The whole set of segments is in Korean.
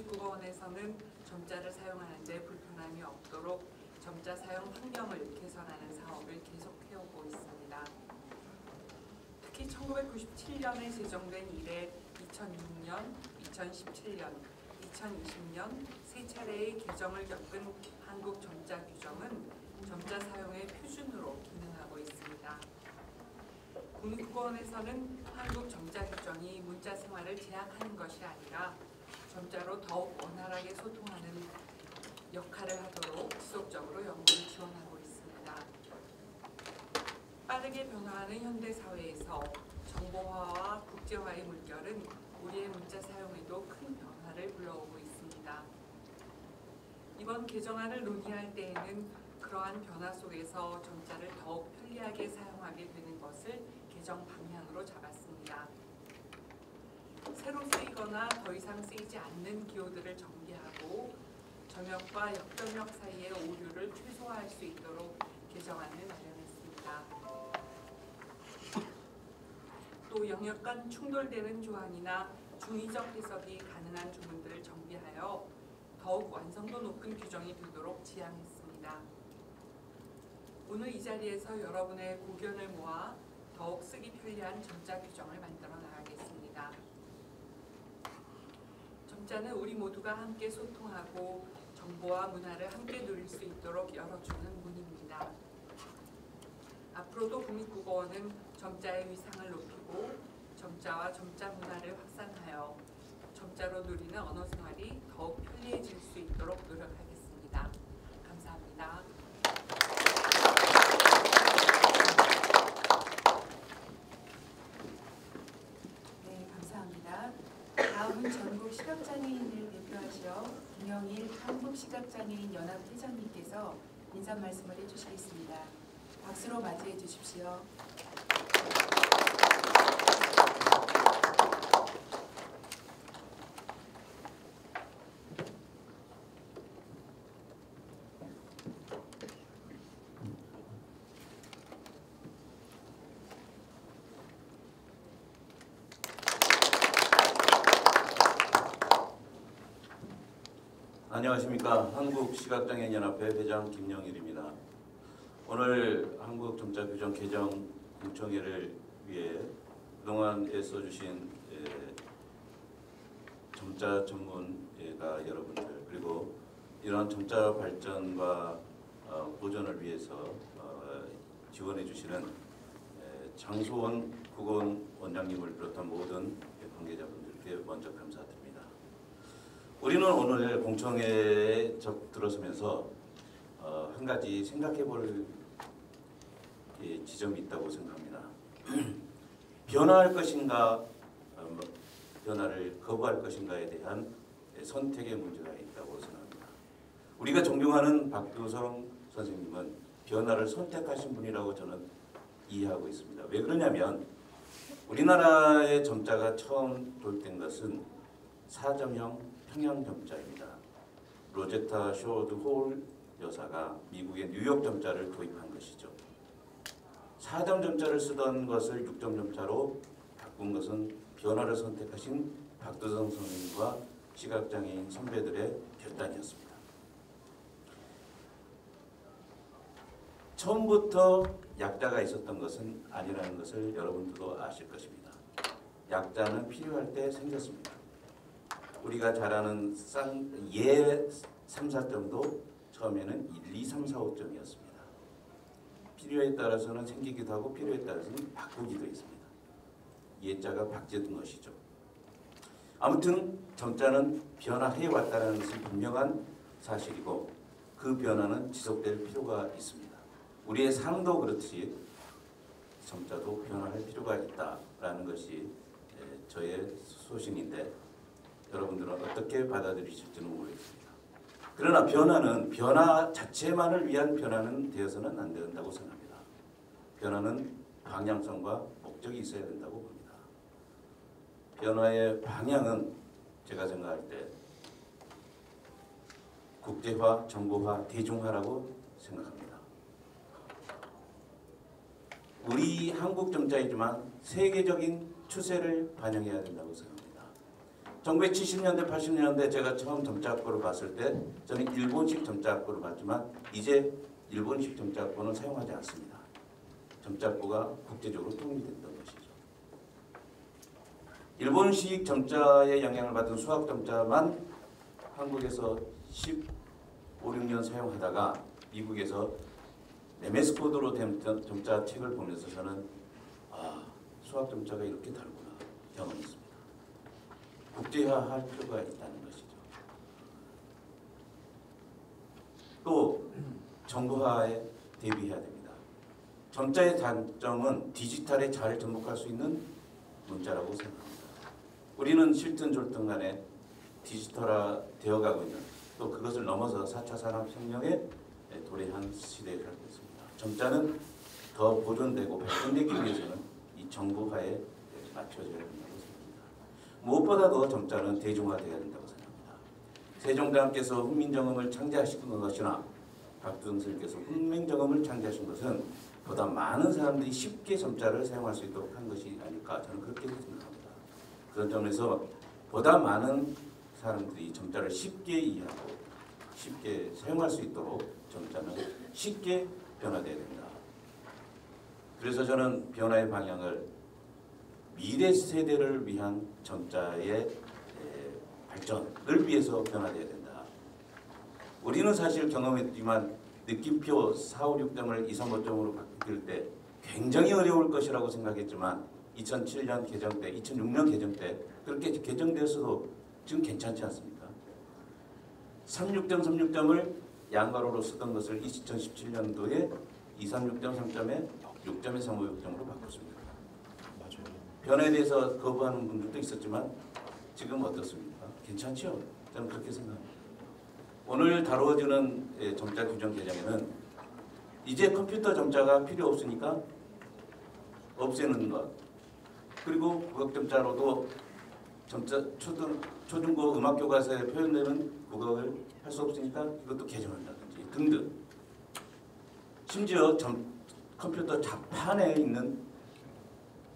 국립국어원에서는 점자를 사용하는 데 불편함이 없도록 점자 사용 환경을 개선하는 사업을 계속해오고 있습니다. 특히 1997년에 제정된 이래 2006년, 2017년, 2020년 세 차례의 개정을 겪은 한국 점자 규정은 점자 사용의 표준으로 기능하고 있습니다. 국립국어원에서는 한국 점자 규정이 문자 생활을 제약하는 것이 아니라 점자로 더욱 원활하게 소통하는 역할을 하도록 지속적으로 연구를 지원하고 있습니다. 빠르게 변화하는 현대사회에서 정보화와 국제화의 물결은 우리의 문자 사용에도 큰 변화를 불러오고 있습니다. 이번 개정안을 논의할 때에는 그러한 변화 속에서 점자를 더욱 편리하게 사용하게 되는 것을 개정 방향으로 잡았습니다. 새로 쓰이거나 더 이상 쓰이지 않는 기호들을 정비하고 점역과 역점역 사이의 오류를 최소화할 수 있도록 개정안을 마련했습니다. 또 영역 간 충돌되는 조항이나 중의적 해석이 가능한 조문들을 정비하여 더욱 완성도 높은 규정이 되도록 지향했습니다. 오늘 이 자리에서 여러분의 고견을 모아 더욱 쓰기 편리한 점자 규정을 만들어 나가겠습니다. 점자는 우리 모두가 함께 소통하고 정보와 문화를 함께 누릴 수 있도록 열어주는 문입니다. 앞으로도 국립국어원은 점자의 위상을 높이고 점자와 점자 문화를 확산하여 점자로 누리는 언어 생활이 더욱 편리해질 수 있도록 노력하겠습니다. 감사합니다. 네, 감사합니다. 다음은 전국 시각장애인을 대표하시어 김영일 한국시각장애인연합 회장님께서 인사 말씀을 해주시겠습니다. 박수로 맞이해 주십시오. 안녕하십니까. 한국시각장애인연합회 회장 김영일입니다. 오늘 한국점자규정 개정 공청회를 위해 그동안 애써주신 점자 전문가 여러분들, 그리고 이러한 점자 발전과 보존을 위해서 지원해 주시는 장소원 국어원 원장님을 비롯한 모든 관계자분들께 먼저 감사드립니다. 우리는 오늘 공청회에 들어서면서 한 가지 생각해 볼 지점이 있다고 생각합니다. 변화할 것인가, 변화를 거부할 것인가에 대한 선택의 문제가 있다고 생각합니다. 우리가 존경하는 박두성 선생님은 변화를 선택하신 분이라고 저는 이해하고 있습니다. 왜 그러냐면 우리나라의 점자가 처음 도입된 것은 4점형 평형 점자입니다. 로제타 쇼드 홀 여사가 미국의 뉴욕 점자를 도입한 것이죠. 4점 점자를 쓰던 것을 6점 점자로 바꾼 것은 변화를 선택하신 박두성 선생님과 시각장애인 선배들의 결단이었습니다. 처음부터 약자가 있었던 것은 아니라는 것을 여러분들도 아실 것입니다. 약자는 필요할 때 생겼습니다. 우리가 잘 아는 예 3, 4점도 처음에는 1, 2, 3, 4, 5점이었습니다. 필요에 따라서는 생기기도 하고 필요에 따라서는 바꾸기도 했습니다. 예자가 바뀌었던 것이죠. 아무튼 점자는 변화해 왔다는 것은 분명한 사실이고 그 변화는 지속될 필요가 있습니다. 우리의 삶도 그렇듯이 점자도 변화할 필요가 있다라는 것이 저의 소신인데 여러분들은 어떻게 받아들이실지는 모르겠습니다. 그러나 변화는 변화 자체만을 위한 변화는 되어서는 안 된다고 생각합니다. 변화는 방향성과 목적이 있어야 된다고 봅니다. 변화의 방향은 제가 생각할 때 국제화, 정보화, 대중화라고 생각합니다. 우리 한국 점자이지만 세계적인 추세를 반영해야 된다고 생각합니다. 1970년대, 80년대 제가 처음 점자학부를 봤을 때 저는 일본식 점자학부를 봤지만 이제 일본식 점자학부는 사용하지 않습니다. 점자학부가 국제적으로 통일됐던 것이죠. 일본식 점자의 영향을 받은 수학 점자만 한국에서 15, 16년 사용하다가 미국에서 MS 코드로 된 점자 책을 보면서 저는 수학 점자가 이렇게 다르구나 경험했습니다. 국제화할 필요가 있다는 것이죠. 또 정보화에 대비해야 됩니다. 점자의 단점은 디지털에 잘 접목할 수 있는 문자라고 생각합니다. 우리는 실든 졸든 간에 디지털화 되어가고 있는, 또 그것을 넘어서 4차 산업혁명에 도래한 시대에 살고 있습니다. 점자는 더 보존되고 발전되기 위해서는 이 정보화에 맞춰져야 된다고 생각합니다. 무엇보다도 점자는 대중화되어야 된다고 생각합니다. 세종대왕께서 훈민정음을 창제하신 것이나 박준슬께서 훈민정음을 창제하신 것은 보다 많은 사람들이 쉽게 점자를 사용할 수 있도록 한 것이 아닐까, 저는 그렇게 생각합니다. 그런 점에서 보다 많은 사람들이 점자를 쉽게 이해하고 쉽게 사용할 수 있도록 점자는 쉽게 변화되어야 된다. 그래서 저는 변화의 방향을 미래 세대를 위한 점자의 발전을 위해서 변화되어야 된다. 우리는 사실 경험했지만 느낌표 4, 5, 6점을 2, 3, 5점으로 바뀔 때 굉장히 어려울 것이라고 생각했지만 2007년 개정 때, 2006년 개정 때 그렇게 개정되었어도 지금 괜찮지 않습니까? 36점, 36점을 양가로로 쓰던 것을 2017년도에 2, 3, 6점, 3점에 6점에 3, 5, 6점으로 바꿨습니다. 맞아요. 변화에 대해서 거부하는 분들도 있었지만 지금 어떻습니까? 괜찮죠? 저는 그렇게 생각합니다. 오늘 다루어지는 점자 규정 개정에는 이제 컴퓨터 점자가 필요 없으니까 없애는 것, 그리고 국어점자로도 점자 초중고 음악교과서에 표현되는 국어를 할 수 없으니까 이것도 개정한다든지 등등. 심지어 컴퓨터 자판에 있는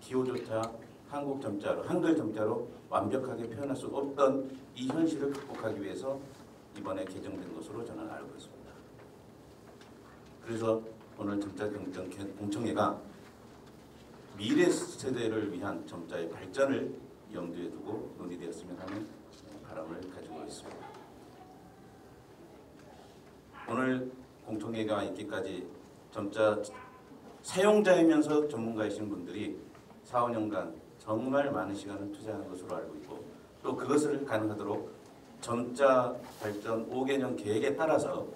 기호조차 한국 점자로, 한글 점자로 완벽하게 표현할 수 없던 이 현실을 극복하기 위해서 이번에 개정된 것으로 저는 알고 있습니다. 그래서 오늘 점자 경정 공청회가 미래 세대를 위한 점자의 발전을 염두에 두고 논의되었으면 하는 바람을 가지고 있습니다. 오늘 공청회가 있기까지 점자 사용자이면서 전문가이신 분들이 4, 5년간 정말 많은 시간을 투자한 것으로 알고 있고, 또 그것을 가능하도록 점자 발전 5개년 계획에 따라서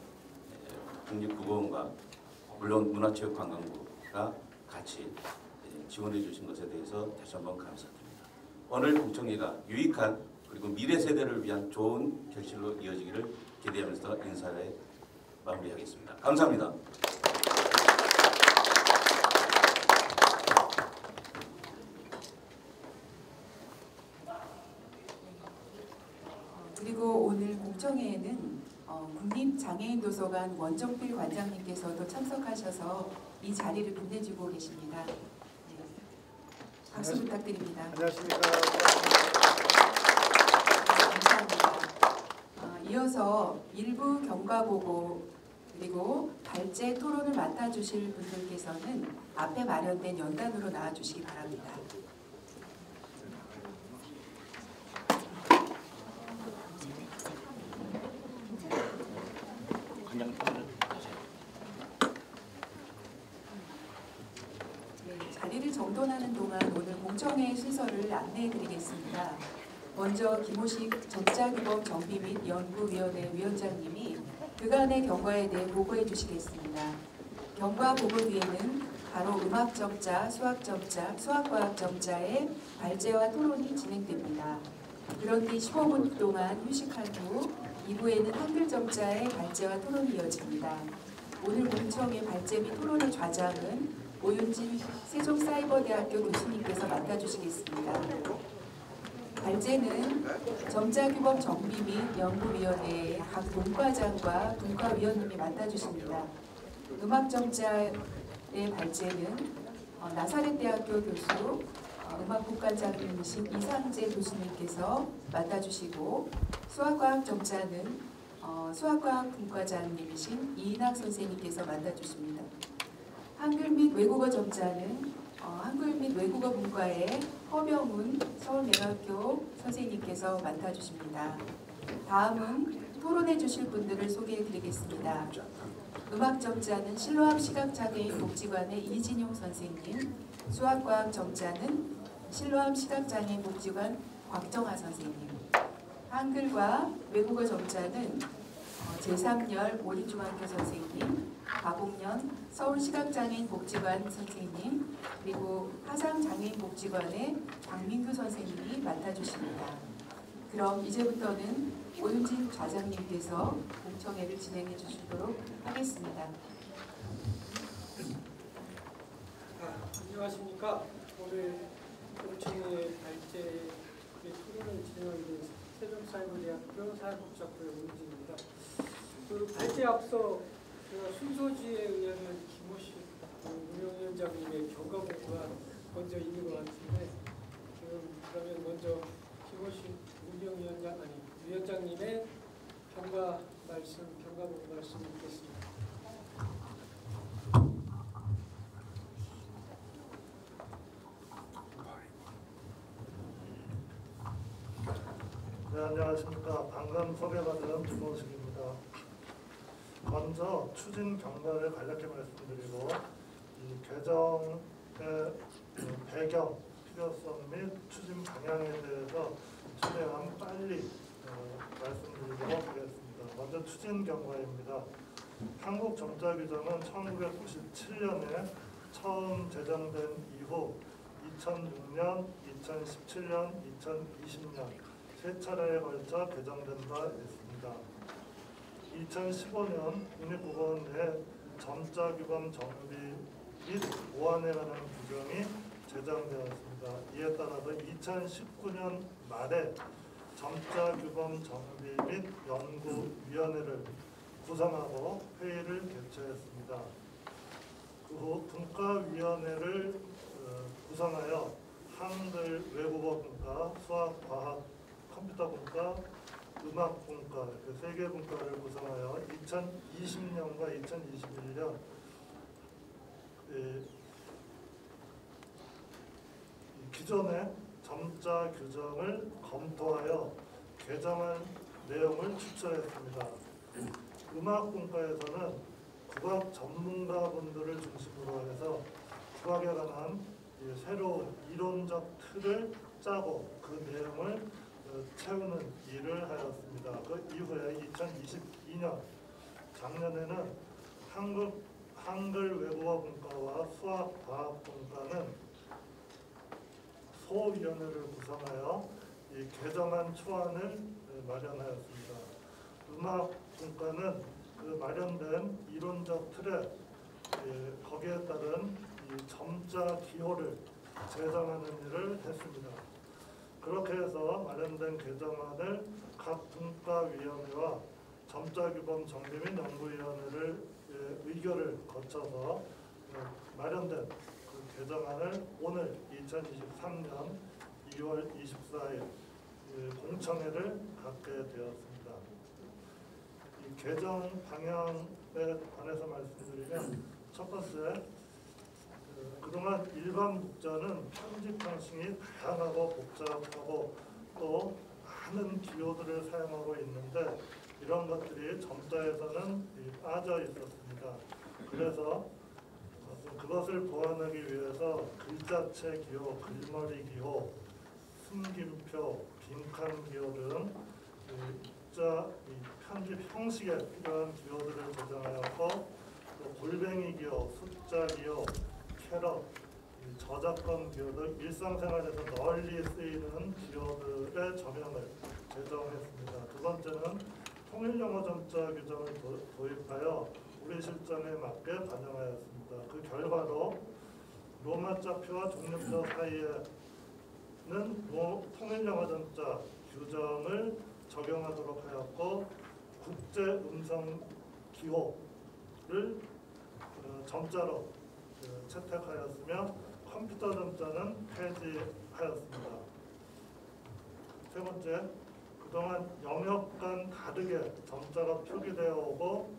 국립국어원과 물론 문화체육관광부가 같이 지원해 주신 것에 대해서 다시 한번 감사드립니다. 오늘 공청회가 유익한 그리고 미래 세대를 위한 좋은 결실로 이어지기를 기대하면서 인사를 마무리하겠습니다. 감사합니다. 그리고 오늘 공청회에는 국립장애인도서관 원정필 관장님께서도 참석하셔서 이 자리를 빛내주고 계십니다. 네. 박수 부탁드립니다. 안녕하십니까. 감사합니다. 이어서 일부 경과보고 그리고 발제 토론을 맡아주실 분들께서는 앞에 마련된 연단으로 나와주시기 바랍니다. 자리를 정돈하는 동안 오늘 공청회 순서를 안내해드리겠습니다. 먼저 김호식 점자규범 정비 및 연구위원회 위원장님이 그간의 경과에 대해 보고해 주시겠습니다. 경과 보고 뒤에는 바로 음악점자, 수학점자, 수학과학점자의 발제와 토론이 진행됩니다. 그런 뒤 15분 동안 휴식한 후 2부에는 한글점자의 발제와 토론이 이어집니다. 오늘 공청회 발제 및 토론의 좌장은 오윤진 세종사이버대학교 교수님께서 맡아주시겠습니다. 발제는 점자규범 정비 및 연구위원회의 각 분과장과 분과위원님이 맡아주십니다. 음악점자의 발제는 나사렛대학교 교수 음악국가장님이신 이상재 교수님께서 맡아주시고 수학과학 점자는 수학과학 분과장님이신 이인학 선생님께서 맡아주십니다. 한글 및 외국어 점자는 한글 및 외국어 분과의 허병훈 서울매학교 선생님께서 맡아주십니다. 다음은 토론해 주실 분들을 소개해 드리겠습니다. 음악 점자는 실로암 시각장애인 복지관의 이진용 선생님, 수학과학 점자는 실로암 시각장애인 복지관 곽정아 선생님, 한글과 외국어 점자는 제3열 모리중학교 선생님, 박옥년 서울시각장애인 복지관 선생님, 그리고 화상장애인 복지관의 박민규 선생님이 맡아주십니다. 그럼 이제부터는 오윤진 좌장님께서 공청회를 진행해 주시도록 하겠습니다. 안녕하십니까. 오늘 공청회 발제 토론을 진행하는 세종사회대학교 사회복지학부의 오윤진입니다. 그 발제 앞서 제가 순서지에 의하면 김호식 운영위원장님의 경과보고가 먼저 있는 것 같은데 지금 그러면 먼저 김호식 위원장님의 경과보고 말씀 듣겠습니다. 네, 안녕하십니까. 방금 소개받은 김호식입니다. 먼저 추진 경과를 간략히 말씀드리고 이 개정의 배경, 필요성 및 추진 방향에 대해서 최대한 빨리 말씀드리도록 하겠습니다. 먼저 추진 경과입니다. 한국 점자 규정은 1997년에 처음 제정된 이후 2006년, 2017년, 2020년 세 차례에 걸쳐 개정된 바 있습니다. 2015년 국립국어원의 점자 규범 정비 및 보완에 관한 규정이 제정되었습니다. 이에 따라서 2019년 말에 점자 규범 정비 및 연구위원회를 구성하고 회의를 개최했습니다. 그 후 분과위원회를 구성하여 한글, 외국어 분과, 수학, 과학, 컴퓨터 분과, 음악 분과 그 세 개 분과를 구성하여 2020년과 2021년 기존의 점자 규정을 검토하여 개정한 내용을 추천했습니다. 음악 분과에서는 국악 전문가분들을 중심으로 해서 국악에 관한 새로운 이론적 틀을 짜고 그 내용을 채우는 일을 하였습니다. 그 이후에 2022년 작년에는 한글 외국어 분과와 수학 과학 분과는 소위원회를 구성하여 이 개정안 초안을 마련하였습니다. 음악 분과는 그 마련된 이론적 틀에 거기에 따른 이 점자 기호를 제정하는 일을 했습니다. 그렇게 해서 마련된 개정안을 각 분과위원회와 점자규범 정비 및 연구위원회를 의결을 거쳐서 마련된 그 개정안을 오늘 2023년 2월 24일 공청회를 갖게 되었습니다. 이 개정 방향에 관해서 말씀드리면 첫 번째, 그동안 일반 문자는 편집 방식이 다양하고 복잡하고 또 많은 기호들을 사용하고 있는데 이런 것들이 점자에서는 빠져 있었습니다. 그래서 그것을 보완하기 위해서 글자체 기호, 글머리 기호, 숨김표, 빈칸 기호 등 편집 형식에 필요한 기호들을 제정하였고 또 골뱅이 기호, 숫자 기호, 캐럿, 저작권 기호 등 일상생활에서 널리 쓰이는 기호들의 적용을 제정했습니다. 두 번째는 통일영어 점자 규정을 도입하여 우리 실정에 맞게 반영하였습니다. 그 결과로 로마자표와 종료표 사이에는 통일영어 점자 규정을 적용하도록 하였고 국제 음성 기호를 점자로 채택하였으며 컴퓨터 점자는 폐지하였습니다. 하였습니다. 세 번째, 그동안 영역 간 다르게 점자가 표기되어 오고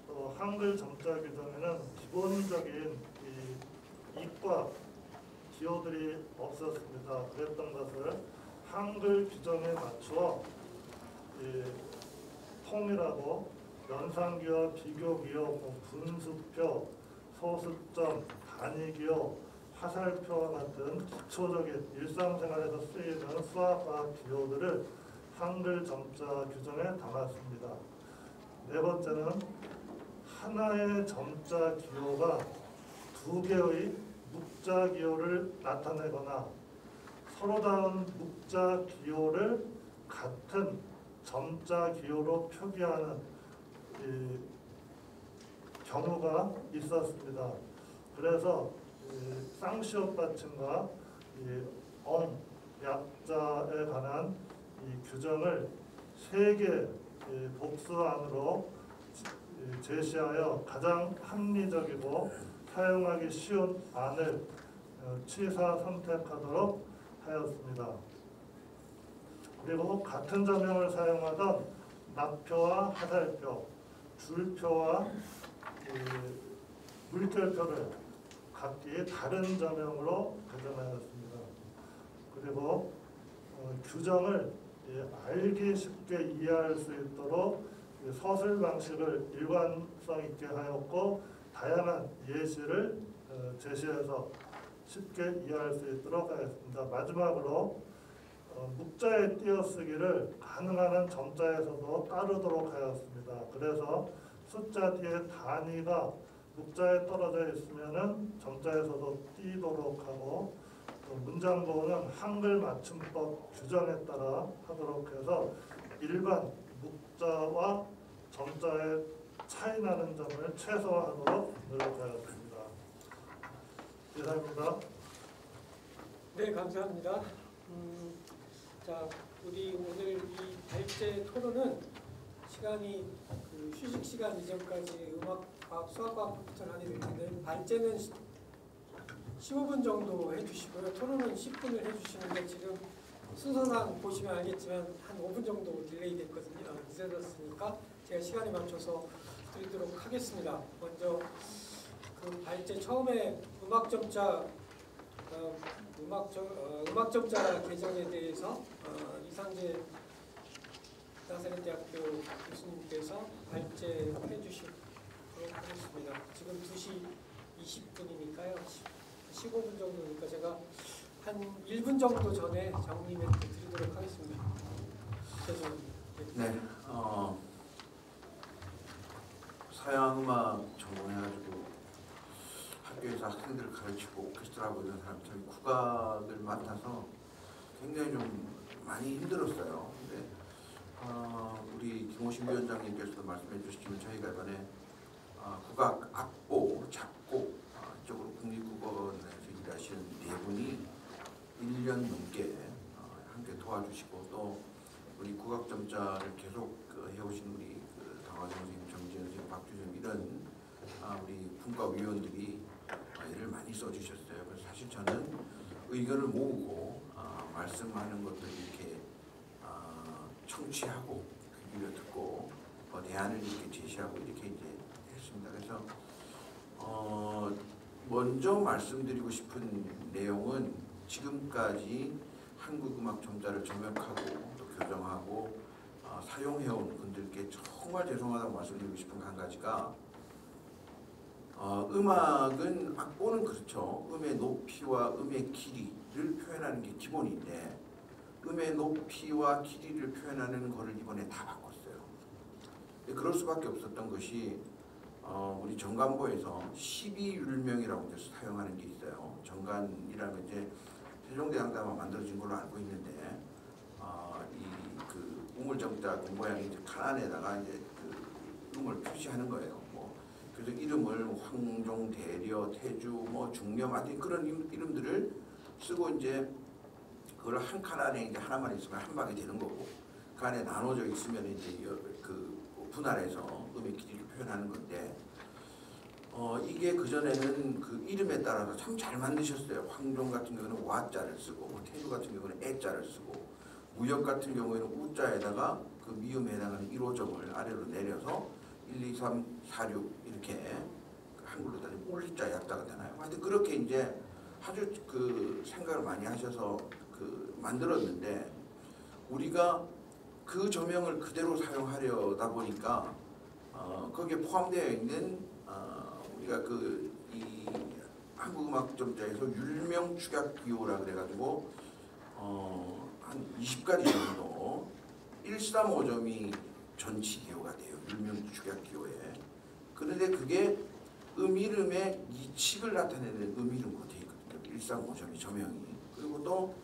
또 한글 점자 규정에는 기본적인 이 이과 기호들이 없었습니다. 그랬던 것을 한글 규정에 맞추어 이 통일하고 연상기호, 비교기호, 분수표, 소수점, 단위기호, 화살표와 같은 기초적인 일상생활에서 쓰이는 수학과학 기호들을 한글 점자 규정에 담았습니다. 네 번째는 하나의 점자 기호가 두 개의 묵자 기호를 나타내거나 서로 다른 묵자 기호를 같은 점자 기호로 표기하는 이 경우가 있었습니다. 그래서 쌍시옷 받침과 약자에 관한 이 규정을 세 개 복수안으로 제시하여 가장 합리적이고 사용하기 쉬운 안을 취사 선택하도록 하였습니다. 그리고 같은 저명을 사용하던 낙표와 화살표, 줄표와 물결표를 각기 다른 저명으로 개정하였습니다. 그리고 규정을 알기 쉽게 이해할 수 있도록 서술 방식을 일관성 있게 하였고 다양한 예시를 제시해서 쉽게 이해할 수 있도록 하였습니다. 마지막으로 묵자의 띄어쓰기를 가능한 한 점자에서도 따르도록 하였습니다. 그래서 숫자 뒤에 단위가 묵자에 떨어져 있으면은 점자에서도 띄도록 하고 또 문장 보호는 한글 맞춤법 규정에 따라 하도록 해서 일반 묵자와 점자의 차이 나는 점을 최소화하도록 노력하였습니다. 이상입니다. 네, 감사합니다. 자, 우리 오늘 이 발제 토론은 시간이 휴식 시간 이전까지 음악과학, 수학과학부터 하게 될 텐데 발제는 15분 정도 해주시고요. 토론은 10분을 해주시는데 지금 순서상 보시면 알겠지만 한 5분 정도 딜레이 됐거든요. 늦어졌으니까 제가 시간에 맞춰서 드리도록 하겠습니다. 먼저 그 발제 처음에 음악점자 개정에 대해서 이상재 나사렛대학교 교수님께서 발제해 주시도록 하겠습니다. 지금 2시 20분이니까요. 15분 정도니까 제가 한 1분 정도 전에 장님 멘트 드리도록 하겠습니다. 죄송합니다. 네, 서양음악 전공해가지고 학교에서 학생들을 가르치고 오케스트라 하고 있는 사람처럼 국악을 맡아서 굉장히 좀 많이 힘들었어요. 근데 우리 김호식 위원장님께서도 말씀해 주시지만 저희가 이번에 국악 악보, 작곡 이쪽으로 국립국어원에서 일하시는 네 분이 1년 넘게 함께 도와주시고 또 우리 국악점자를 계속 해오신 우리 강화정 선생님, 정지현 선생님, 박주선 이런 우리 분과위원들이 일을 많이 써주셨어요. 그래서 사실 저는 의견을 모으고 말씀하는 것들 이렇게 청취하고 귀 기울여 듣고 대안을 이렇게 제시하고 이렇게 이제 했습니다. 그래서 먼저 말씀드리고 싶은 내용은 지금까지 한국음악 점자를 점역하고 또 교정하고 사용해온 분들께 정말 죄송하다고 말씀드리고 싶은 한 가지가 음악은 악보는 그렇죠. 음의 높이와 음의 길이를 표현하는 게 기본인데 음의 높이와 길이를 표현하는 것을 이번에 다 바꿨어요. 그럴 수밖에 없었던 것이 우리 정간보에서 12율명이라고 해서 사용하는 게 있어요. 정간이라면 이제 세종대왕 때 아마 만들어진 걸로 알고 있는데 이 그 우물정자 그 모양이 이제 칸 안에다가 이제 그 음을 표시하는 거예요. 그래서 이름을 황종, 대려, 태주, 중렴 같은 그런 이름들을 쓰고 이제 그걸 한 칸 안에 이제 하나만 있으면 한 방이 되는 거고 그 안에 나눠져 있으면 이제 그 분할해서 음의 길이를 표현하는 건데 이게 그전에는 그 이름에 따라서 참 잘 만드셨어요. 황종 같은 경우는 와자를 쓰고, 뭐 태조 같은 경우는 애자를 쓰고, 무역 같은 경우에는 우자에다가 그 미음에 해당하는 1호점을 아래로 내려서 1, 2, 3, 4, 6 이렇게 한글로 따지면 올자 약자가 되나요? 하여튼 그렇게 이제 아주 그 생각을 많이 하셔서 그 만들었는데, 우리가 그 조명을 그대로 사용하려다 보니까 거기에 포함되어 있는 우리가 이 한국음악점자에서 율명 축약 기호라 그래가지고 한 20가지 정도 135점이 전치 기호가 돼요. 율명 축약 기호에. 그런데 그게 음이름의 이칙을 나타내는 음이름으로 되어 있거든요. 135점이 조명이. 그리고 또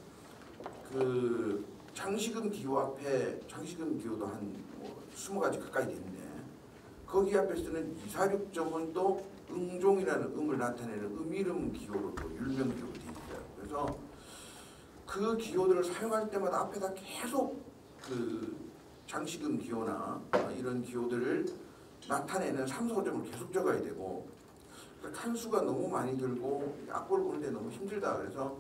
그 장식음 기호 앞에 장식음 기호도 한 20가지 가까이 되는데, 거기 앞에 쓰는 246점은 또 응종이라는 음을 나타내는 음이름 기호로 또 율명 기호로 되어 있어요. 그래서 그 기호들을 사용할 때마다 앞에다 계속 그 장식음 기호나 이런 기호들을 나타내는 3, 4점을 계속 적어야 되고, 칸수가 너무 많이 들고 악보를 보는데 너무 힘들다. 그래서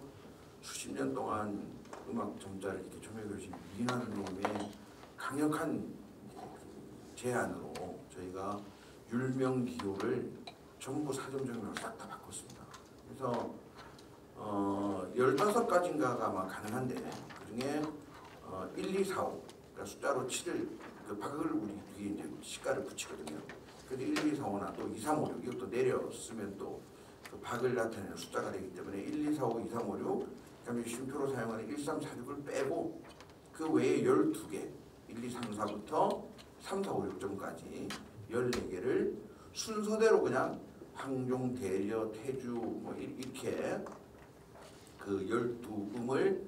수십 년 동안 음악 점자를 이렇게 조명해주신 민환님의 강력한 제안으로 저희가 율명 기호를 전부 4점 정도로 싹 다 바꿨습니다. 그래서 15가지인가가 아마 가능한데, 그중에 1, 2, 4, 5 그러니까 숫자로 7을 그 박을 우리 뒤에 이제 시가를 붙이거든요. 그래서 1, 2, 4, 5나 또 2, 3, 5, 6 이것도 내려 쓰면 또 그 박을 나타내는 숫자가 되기 때문에 1, 2, 4, 5, 2, 3, 5, 6 그다음에 쉼표로 사용하는 1, 3, 4, 6을 빼고 그 외에 12개 1, 2, 3, 4부터 3, 4, 5, 6점까지 14개를 순서대로 그냥 황종, 대려, 태주 뭐 이렇게 그 12음을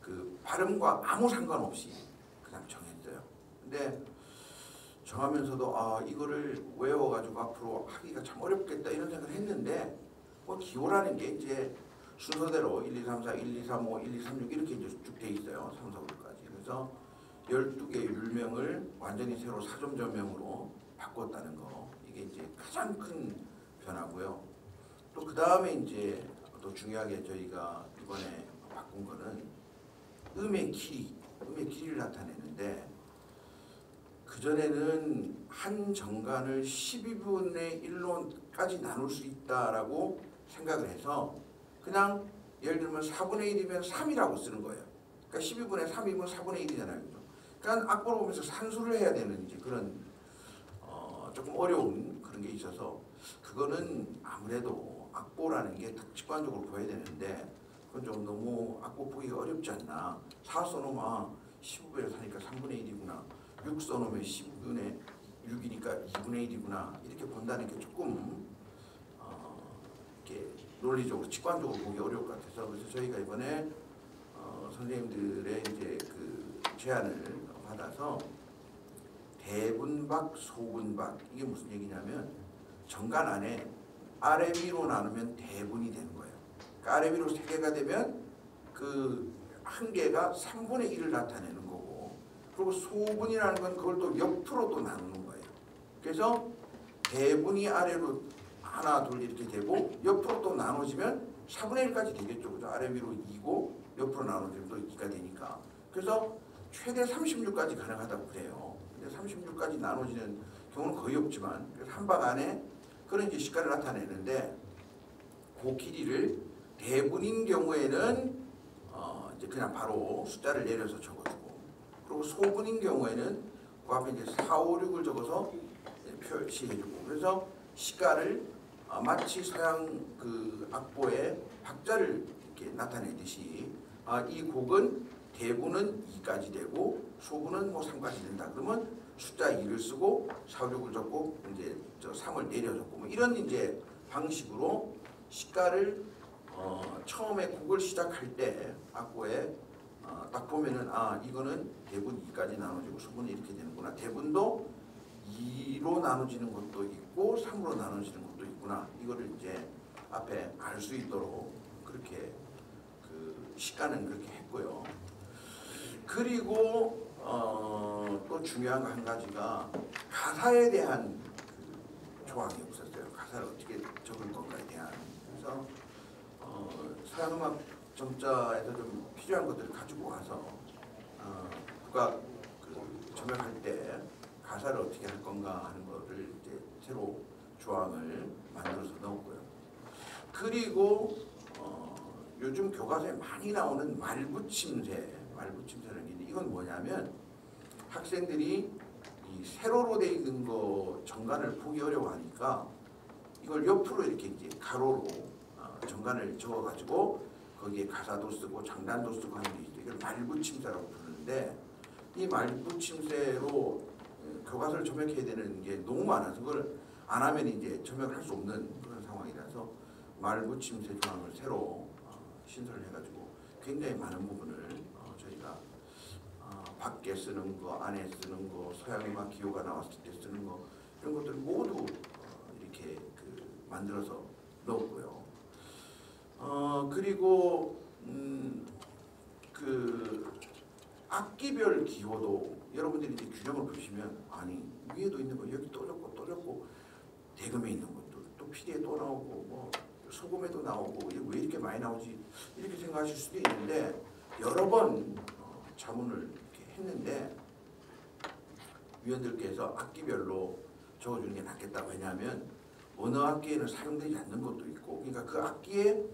그 발음과 아무 상관없이 그냥 정했어요. 근데 정하면서도 이거를 외워가지고 앞으로 하기가 참 어렵겠다 이런 생각을 했는데, 뭐 기호라는 게 이제 순서대로 1, 2, 3, 4, 1, 2, 3, 5, 1, 2, 3, 6 이렇게 이제 쭉 돼 있어요. 3, 4, 5까지. 그래서 12개의 율명을 완전히 새로 4점 조명으로 바꿨다는 거. 이게 이제 가장 큰 변화고요. 또 그 다음에 이제 또 중요하게 저희가 이번에 바꾼 거는 음의 길이를 나타내는데, 그전에는 한 정간을 12분의 1로까지 나눌 수 있다라고 생각을 해서 그냥 예를 들면 4분의 1이면 3이라고 쓰는 거예요. 그러니까 12분의 3이면 4분의 1이잖아요. 그러니까 악보를 보면서 산수를 해야 되는 이제 그런 조금 어려운 그런 게 있어서, 그거는 아무래도 악보라는 게 딱 직관적으로 보여야 되는데 그건 좀 너무 악보 보기가 어렵지 않나. 4 써놓으면 15분에 사니까 3분의 1이구나. 6 써놓으면 10분의 6이니까 2분의 1이구나. 이렇게 본다는 게 조금 이렇게 논리적으로 직관적으로 보기 어려울 것 같아서, 그래서 저희가 이번에 선생님들의 이제 그 제안을 받아서 대분박, 소분박, 이게 무슨 얘기냐면 정간 안에 아래 위로 나누면 대분이 되는 거예요. 그러니까 아래 위로 3개가 되면 그 한 개가 3분의 1을 나타내는 거고, 그리고 소분이라는 건 그걸 또 옆으로 또 나누는 거예요. 그래서 대분이 아래로 하나, 둘 이렇게 되고 옆으로 또 나눠지면 4분의 1까지 되겠죠. 그죠? 아래 위로 2고 옆으로 나눠지면 또 2가 되니까. 그래서 최대 36까지 가능하다고 그래요. 근데 36까지 나눠지는 경우는 거의 없지만, 그래서 한 박 안에 그런 이제 시가를 나타내는데, 그 길이를 대분인 경우에는 이제 그냥 바로 숫자를 내려서 적어주고, 그리고 소분인 경우에는 그 앞에 이제 4, 5, 6을 적어서 표시해주고, 그래서 시가를 마치 서양 그 악보의 박자를 이렇게 나타내듯이 이 곡은 대분은 2까지 되고 소분은 뭐 3까지 된다. 그러면 숫자 2를 쓰고 4, 6을 적고 이제 저 3을 내려 적고 뭐 이런 이제 방식으로 시가를 처음에 곡을 시작할 때 악보에 딱 보면은 이거는 대분 2까지 나눠지고 소분이 이렇게 되는구나. 대분도 2로 나눠지는 것도 있고 3으로 나눠지는 것도 있구나. 이거를 이제 앞에 알 수 있도록 그렇게 그 시가는 그렇게 했고요. 그리고 또 중요한 거 한 가지가 가사에 대한 그 조항이 없었어요. 가사를 어떻게 적을 건가에 대한 그래서 서양음악 점자에서 좀 필요한 것들을 가지고 와서 국악 점역할 때 가사를 어떻게 할 건가 하는 거를 이제 새로 조항을 만들어서 넣었고요. 그리고 요즘 교과서에 많이 나오는 말붙임새라는 게 있는데 이건 뭐냐면 학생들이 이 세로로 돼 있는 거 정간을 보기 어려워하니까 이걸 옆으로 이렇게 이제 가로로 정간을 적어가지고 거기에 가사도 쓰고 장단도 쓰고 하는 게 있어요. 이걸 말붙임새라고 부르는데 이 말붙임새로 교과서를 점역해야 되는 게 너무 많아서 그걸 안 하면 이제 점역을 할 수 없는 그런 상황이라서 말붙임새 조항을 새로 신설을 해가지고 굉장히 많은 부분을 저희가 밖에 쓰는 거, 안에 쓰는 거, 서양음악 기호가 나왔을 때 쓰는 거 이런 것들 모두 이렇게 만들어서 넣었고요. 그리고 악기별 기호도 여러분들이 이제 규정을 보시면 아니 위에도 있는 거 여기 또 적고 대금에 있는 것도 또 피리에 또 나오고 뭐 소금에도 나오고 왜 이렇게 많이 나오지 이렇게 생각하실 수도 있는데 여러 번 자문을 이렇게 했는데 위원들께서 악기별로 적어주는 게 낫겠다. 왜냐하면 어느 악기에는 사용되지 않는 것도 있고 그러니까 그 악기에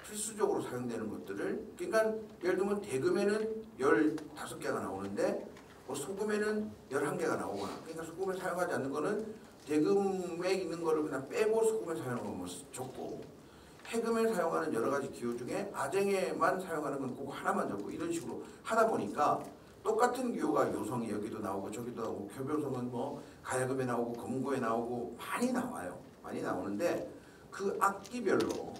필수적으로 사용되는 것들을 그러니까 예를 들면 대금에는 15개가 나오는데 뭐 소금에는 11개가 나오거나 그러니까 소금에 사용하지 않는 거는 대금에 있는 거를 그냥 빼고 소금에 사용하는 건 적고 해금에 사용하는 여러 가지 기호 중에 아쟁에만 사용하는 건 그거 하나만 적고 이런 식으로 하다 보니까 똑같은 기호가 요성이 여기도 나오고 저기도 나오고 교묘성은 뭐 가야금에 나오고 검고에 나오고 많이 나와요. 많이 나오는데 그 악기별로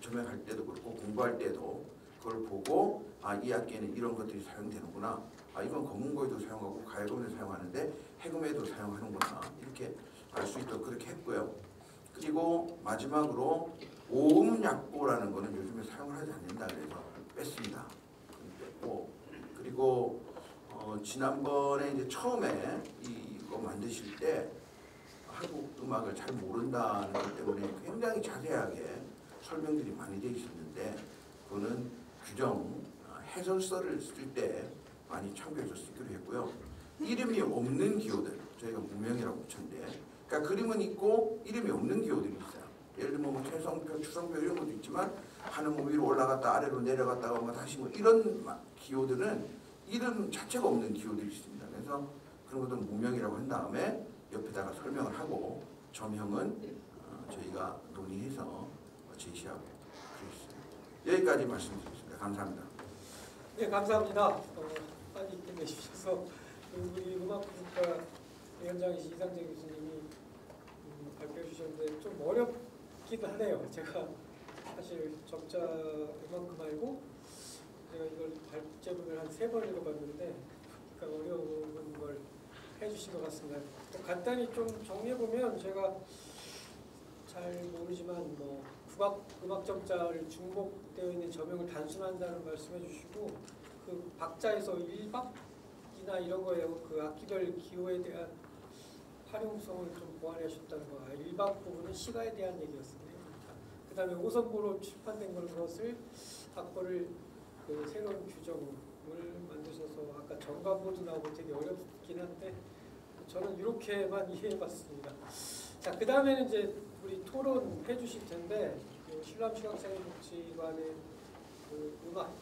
점역할 때도 그렇고 공부할 때도 그걸 보고 이 악기에는 이런 것들이 사용되는구나. 이건 검은고에도 사용하고 가야금에도 사용하는데 해금에도 사용하는구나. 이렇게 알 수 있도록 그렇게 했고요. 그리고 마지막으로 오음약보라는 거는 요즘에 사용을 하지 않는다 그래서 뺐습니다. 뺐고 그리고 지난번에 이제 처음에 이거 만드실 때 한국 음악을 잘 모른다는 것 때문에 굉장히 자세하게 설명들이 많이 되어 있었는데 그거는 규정 해설서를 쓸 때 많이 참고해서 쓰기로 했고요. 이름이 없는 기호들 저희가 무명이라고 붙였는데 그러니까 그림은 있고 이름이 없는 기호들이 있어요. 예를 들면 뭐 태성표, 추성표 이런 것도 있지만 하는 뭐 위로 올라갔다 아래로 내려갔다가 뭐 다시 뭐 이런 기호들은 이름 자체가 없는 기호들이 있습니다. 그래서 그런 것도 무명이라고 한 다음에 옆에다가 설명을 하고 점형은 저희가 논의해서 제시하고 그랬습니다. 여기까지 말씀드리겠습니다. 감사합니다. 네, 감사합니다. 빨리 끝내주셔서 우리 음악국가 위원장이신 이상재 교수님이 발표해 주셨는데 좀 어렵기도 하네요. 제가 사실 적자 이만큼 알고 제가 이걸 발제문을 한 3번 읽어봤는데 그러니까 어려운 걸 해주신 것 같습니다. 또 간단히 좀 정리해보면 제가 잘 모르지만 뭐 국악 음악 점자를 중복되어 있는 점역을 단순한다는 말씀해 주시고 그 박자에서 일박이나 이런 거예요. 그 악기별 기호에 대한 활용성을 좀 보완하셨다는 거. 일박 부분은 시가에 대한 얘기였습니다. 그 다음에 5선보로 출판된 것을 악보를 그 새로운 규정을 만드셔서 아까 정관보도 나오고 되게 어렵긴 한데 저는 이렇게만 이해해봤습니다. 자, 그 다음에는 이제 우리 토론 해주실 텐데 신람시각장애복지관의 그 음악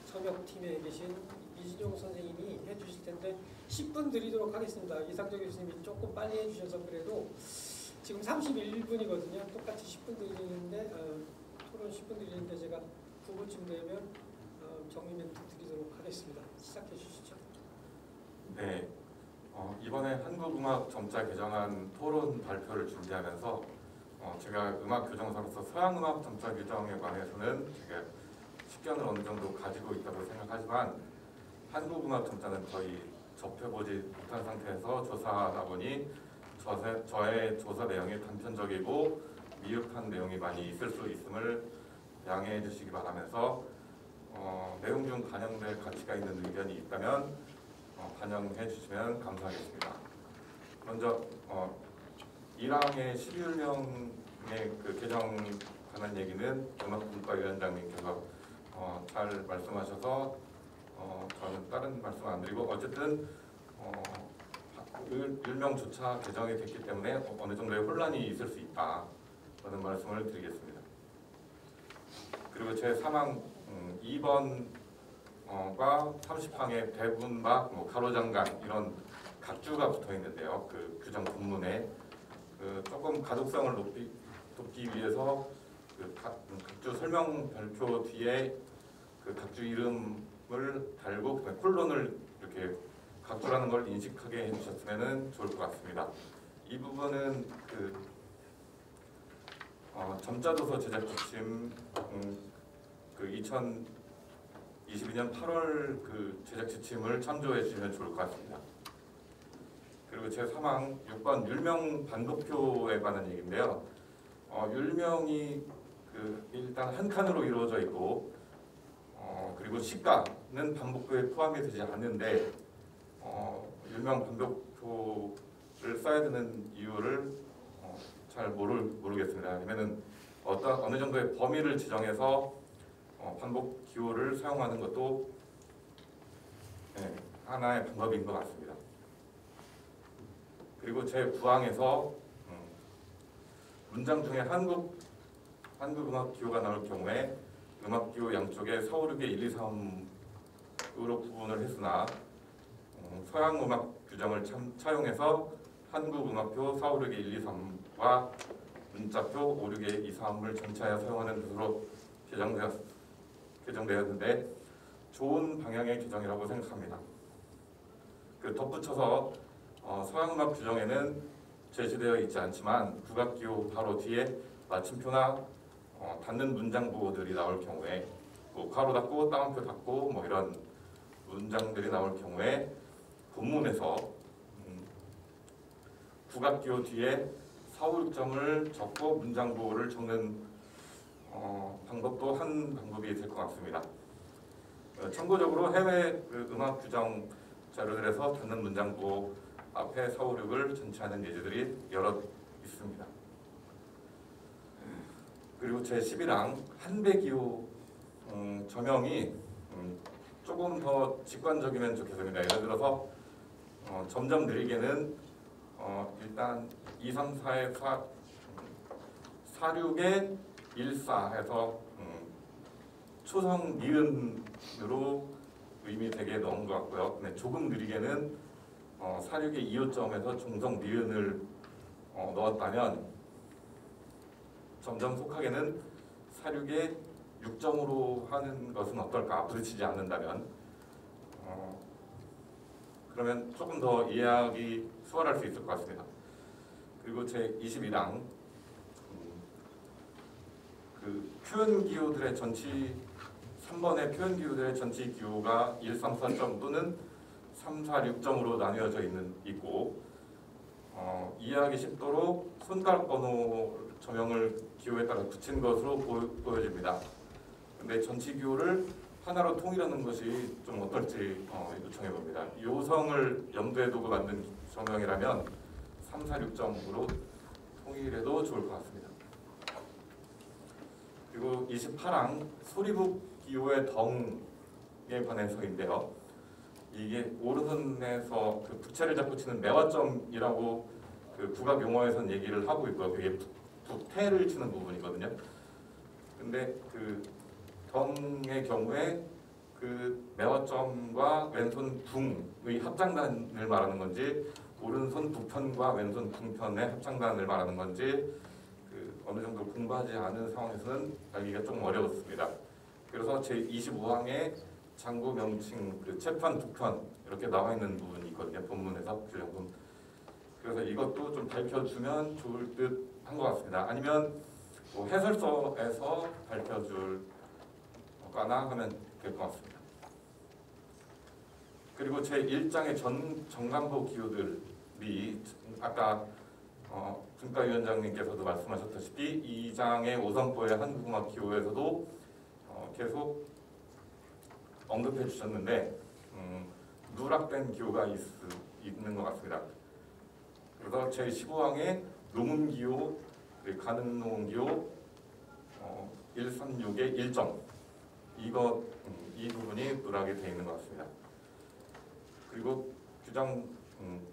점역팀에 계신 이진용 선생님이 해주실 텐데 10분 드리도록 하겠습니다. 이상재 교수님이 조금 빨리 해주셔서 그래도 지금 31분이거든요. 똑같이 10분 드리는데 토론 10분 드리는데 제가 9분쯤 되면 정리 멘트 드리도록 하겠습니다. 시작해 주시죠. 네, 이번에 한국음악 점자 개정안 토론 발표를 준비하면서 제가 음악 교정사로서 서양음악 점자 규정에 관해서는 되게 식견을 어느 정도 가지고 있다고 생각하지만 한국음악 점자는 거의 접해보지 못한 상태에서 조사하다 보니 저의 조사 내용이 단편적이고 미흡한 내용이 많이 있을 수 있음을 양해해 주시기 바라면서 내용 중 반영될 가치가 있는 의견이 있다면 반영해 주시면 감사하겠습니다. 먼저 1항의 11명 그 개정 관한 얘기는 음악분과위원장님께서 잘 말씀하셔서 저는 다른 말씀 안 드리고 어쨌든 율명조차 개정이 됐기 때문에 어느 정도의 혼란이 있을 수 있다라는 말씀을 드리겠습니다. 그리고 제 3항 2번과 30항의 대분막, 가로장간 이런 각주가 붙어 있는데요. 그 규정 본문에 조금 가독성을 돕기 위해서 그 각주 설명 별표 뒤에 그 각주 이름을 달고 콜론을 이렇게 각주라는 걸 인식하게 해주셨으면 좋을 것 같습니다. 이 부분은 점자도서 제작 지침 그 2022년 8월 그 제작 지침을 참조해 주시면 좋을 것 같습니다. 그리고 제 3항 6번 율명 반복표에 관한 얘기인데요. 율명이 일단 한 칸으로 이루어져 있고 그리고 시가는 반복표에 포함이 되지 않는데 율명 반복표를 써야 되는 이유를 잘 모르겠습니다. 아니면은 어느 정도의 범위를 지정해서 반복 기호를 사용하는 것도 하나의 방법인 것 같습니다. 그리고 제 9항에서 문장 중에 한국 음악 기호가 나올 경우에 음악 기호 양쪽에 4, 5, 6의 1, 2, 3으로 구분을 했으나 서양 음악 규정을 차용해서 한국 음악표 4, 5, 6의 1, 2, 3과 문자표 5, 6의 2, 3을 전체하여 사용하는 것으로 개정되었는데 좋은 방향의 개정이라고 생각합니다. 덧붙여서 서양 음악 규정에는 제시되어 있지 않지만 국악기호 바로 뒤에 마침표나 닫는 문장 부호들이 나올 경우에 괄호 닫고 따옴표 닫고 이런 문장들이 나올 경우에 본문에서 국악기호 뒤에 4, 5, 6점을 적고 문장 부호를 적는 방법도 한 방법이 될 것 같습니다. 참고적으로 해외 음악 규정 자료들에서 닫는 문장 부호 앞에 4, 5, 6을 전치하는 예제들이 여러 있습니다. 그리고 제 11항 한배기호 저명이 조금 더 직관적이면 좋겠습니다. 예를 들어서 점점 느리게는 일단 2, 3, 4의 4, 6의 1, 4 해서 초성 니은으로 의미 되게 넣은 것 같고요. 근데 조금 느리게는 4, 6의 2호점에서 종성 니은을 넣었다면 점점 속하게는 4, 6의 6점으로 하는 것은 어떨까? 부딪히지 않는다면 그러면 조금 더 이해하기 수월할 수 있을 것 같습니다. 그리고 제 21항 그 표현 기호들의 전치 3번의 표현 기호들의 전치 기호가 1, 3, 4점 또는 3, 4, 6점으로 나뉘어져 있고 이해하기 쉽도록 손가락 번호 저명을 기호에 따라 붙인 것으로 보여집니다. 근데 전치 기호를 하나로 통일하는 것이 좀 어떨지 요청해 봅니다. 요성을 염두에 두고 만든 저명이라면 3, 4, 6점으로 통일해도 좋을 것 같습니다. 그리고 28항 소리북 기호의 덩에 관해서인데요. 이게 오른손에서 그 부채를 잡고 치는 매화점이라고 그 국악 용어에서는 얘기를 하고 있고요. 그게 북태를 치는 부분이거든요. 근데 그 덩의 경우에 그 매화점과 왼손 붕의 합장단을 말하는 건지 오른손 북편과 왼손 붕편의 합장단을 말하는 건지 어느 정도 공부하지 않은 상황에서는 알기가 좀 어려웠습니다. 그래서 제 25항에 장구 명칭 채편, 북편 이렇게 나와 있는 부분이 있거든요. 본문에서 규정문. 그래서 이것도 좀 밝혀주면 좋을 듯 한 것 같습니다. 아니면 해설서에서 밝혀줄 거나 하면 될 것 같습니다. 그리고 제 1장의 정간보 기호들이 아까 분과위원장님께서도 말씀하셨다시피 2장의 5성보의 한국음악 기호에서도 계속 언급해 주셨는데 누락된 기호가 있는 것 같습니다. 그래서 제 15항의 노문 기호 그리고 가능농기호 136의 1점 이 부분이 누락이 되어 있는 것 같습니다. 그리고 규정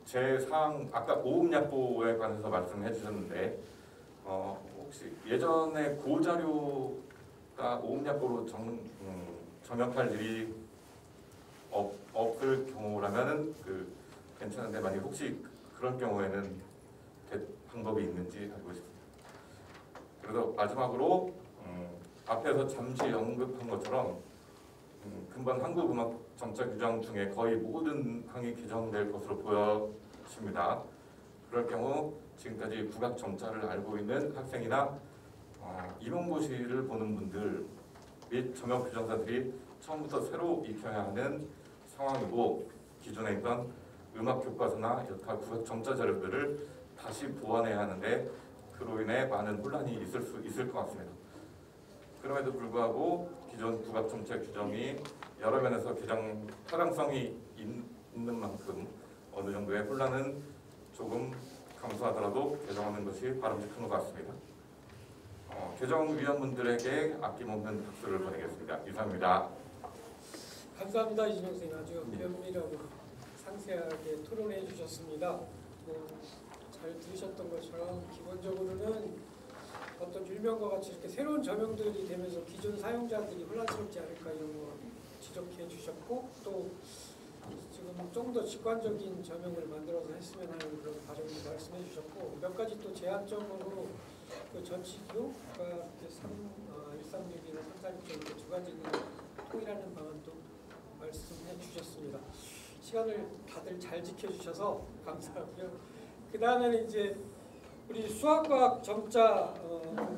제4항 아까 오음약보에 관해서 말씀해 주셨는데 혹시 예전에 그 자료가 오음약보로 정역할 일이 없을 경우라면은 괜찮은데 만약 혹시 그런 경우에는 방법이 있는지 알고 싶습니다. 그래서 마지막으로 앞에서 잠시 언급한 것처럼 금방 한국음악점자 규정 중에 거의 모든 항이 개정될 것으로 보여집니다. 그럴 경우 지금까지 국악점자를 알고 있는 학생이나 임용고시를 보는 분들 및 점역 규정사들이 처음부터 새로 익혀야 하는 상황이고 기존에 있던 음악 교과서나 여타 국악점자 자료들을 다시 보완해야 하는데 그로 인해 많은 혼란이 있을 것 같습니다. 그럼에도 불구하고 기존 국악점자 규정이 여러 면에서 개정 타당성이 있는 만큼 어느 정도의 혼란은 조금 감수하더라도 개정하는 것이 바람직한 것 같습니다. 개정위원분들에게 아낌없는 박수를 보내겠습니다. 이상입니다. 감사합니다. 이진영 선생님 아주 면밀하고 상세하게 토론해 주셨습니다. 잘 들으셨던 것처럼 기본적으로는 어떤 율명과 같이 이렇게 새로운 저명들이 되면서 기존 사용자들이 혼란스럽지 않을까 이런 거 지적해 주셨고 또 지금 좀 더 직관적인 저명을 만들어서 했으면 하는 그런 과정도 말씀해 주셨고 몇 가지 또 제한적으로 그 전치기호가 136이나 346 이렇게 두 가지는 통일하는 방안도 말씀해 주셨습니다. 시간을 다들 잘 지켜주셔서 감사하고요. 그 다음에는 이제 우리 수학과학 점자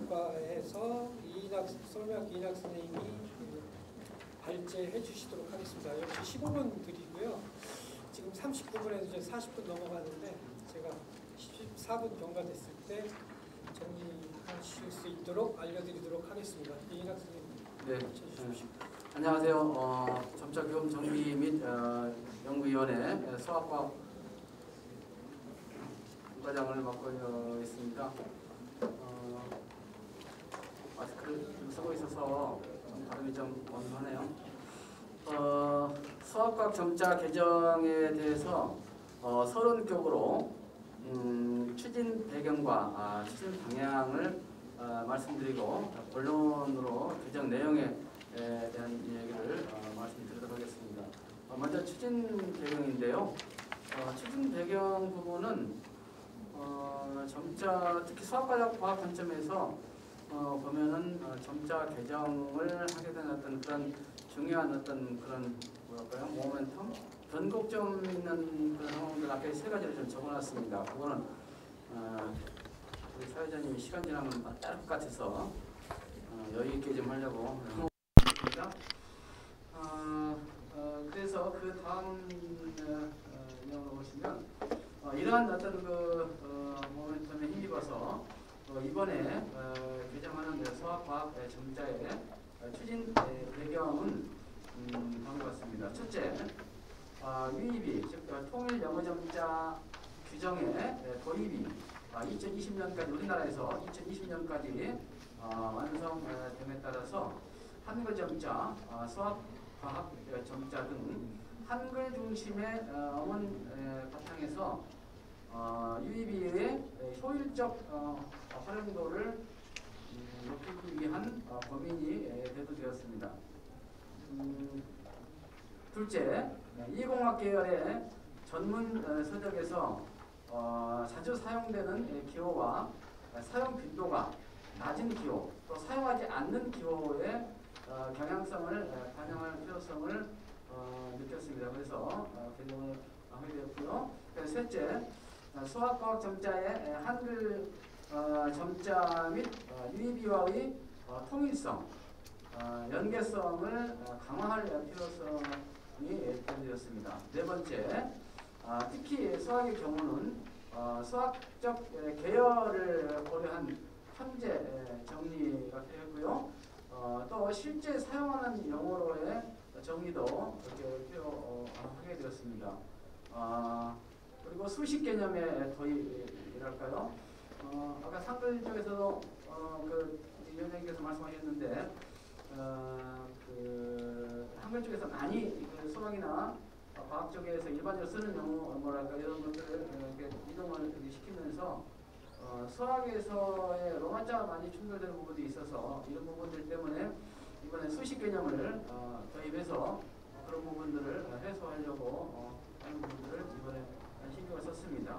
과에서 서울대학교 이인학 선생님이 발제해 주시도록 하겠습니다. 역시 15분 드리고요. 지금 39분에서 이제 40분 넘어가는데 제가 14분 경과됐을 때 정리하실 수 있도록 알려드리도록 하겠습니다. 이인학 선생님 발제해 주십시오. 안녕하세요. 점자 교험 정비 및 연구위원회 수학과학 과장을 맡고 있습니다. 마스크를 쓰고 있어서 발음이 좀 어눌하네요. 수학과학 점자 개정에 대해서 서론격으로 추진 배경과 추진 방향을 말씀드리고 본론으로 개정 내용에 대한 얘기를 말씀드리도록 하겠습니다. 먼저 추진 배경인데요. 추진 배경 부분은 점자 특히 수학과학 관점에서 보면은 점자 개정을 하게 된 어떤 그런 중요한 어떤 그런 뭐랄까요 모멘텀 변곡점 있는 그런 상황들 앞에 세 가지를 좀 적어놨습니다. 그거는 우리 사회자님이 시간 지나면 짧을 것 같아서 여유 있게 좀 하려고 합니다. 그래서 그 다음 내용을 보시면 이러한 어떤 모멘텀에 힘입어서 이번에 개정하는 수학과학 점자의 추진 배경은 다음과 같습니다. 첫째, 유입이 즉 통일 영어 점자 규정의 도입이 2020년까지 우리나라에서 2020년까지 완성됨에 따라서 한글 점자, 수학과학 점자 등 한글 중심의 어문 바탕에서 유입의 효율적 활용도를 높이기 위한 고민이 대두되었습니다. 둘째, 이공학 계열의 전문 서적에서 자주 사용되는 기호와 사용 빈도가 낮은 기호, 또 사용하지 않는 기호의 경향성을 반영할 필요성을 느꼈습니다. 그래서 개정을 하게 되었고요. 셋째, 수학과학 점자의 한글 점자 및 유의비와의 통일성, 연계성을 강화할 필요성이 대두되었습니다. 네 번째, 특히 수학의 경우는 수학적 계열을 고려한 현재 정리가 되었고요. 또 실제 사용하는 용어로의 정의도 이렇게 필요하게 되었습니다. 그리고 수식 개념의 도입이랄까요. 아까 상글 쪽에서도 그 위원장님께서 말씀하셨는데 그 한글 쪽에서 많이 그 수학이나 과학 쪽에서 일반적으로 쓰는 용어 뭐랄까 이런 것들을 이렇게 이동을 시키면서 수학에서의 로마자가 많이 충돌되는 부분이 있어서 이런 부분들 때문에 이번에 수식 개념을 도입해서 그런 부분들을 해소하려고 하는 부분들을 이번에 신경을 썼습니다.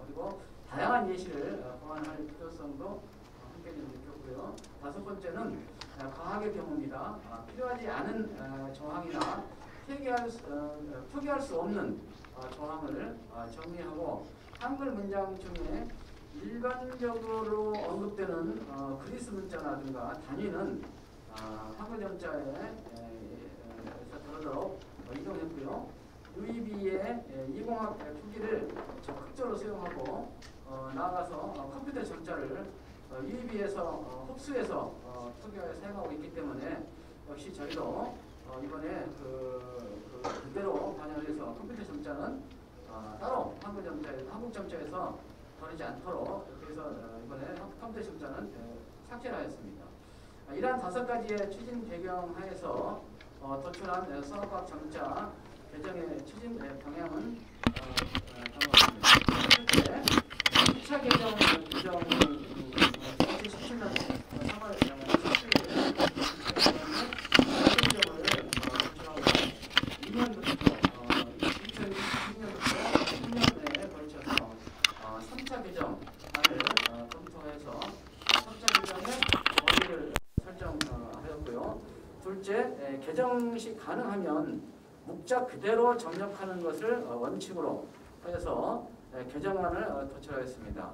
그리고 다양한 예시를 보완할 필요성도 함께 느꼈고요. 다섯 번째는 과학의 경우입니다. 필요하지 않은 조항이나 표기할 수 없는 조항을 정리하고 한글 문장 중에 일반적으로 언급되는 그리스 문자라든가 단위는 한글 점자에 다르도록 이동했고요. 유의비의 이공학 표기를 적극적으로 사용하고 나아가서 컴퓨터 점자를 유의비에서 흡수해서 표기에 사용하고 있기 때문에 역시 저희도 이번에 그대로 반영을 해서 컴퓨터 점자는 따로 한국 점자에서 버리지 않도록 이렇게 해서 이번에 컴퓨터 점자는 삭제를 하였습니다. 이러한 5가지의 추진 배경하에서 도출한 수학과학 점자 개정의 추진 방향은 다음같습니다. 실제 2차 개정 규정 2017년 3월 17일에 개정을 도출하고 2년부터 2026년부터 10년에 걸쳐서 3차 개정안을 검토해서 3차 개정의 범위를 설정하였고요. 둘째, 개정 시 가능하면 묵자 그대로 정력하는 것을 원칙으로 하여서 개정안을 도출하였습니다.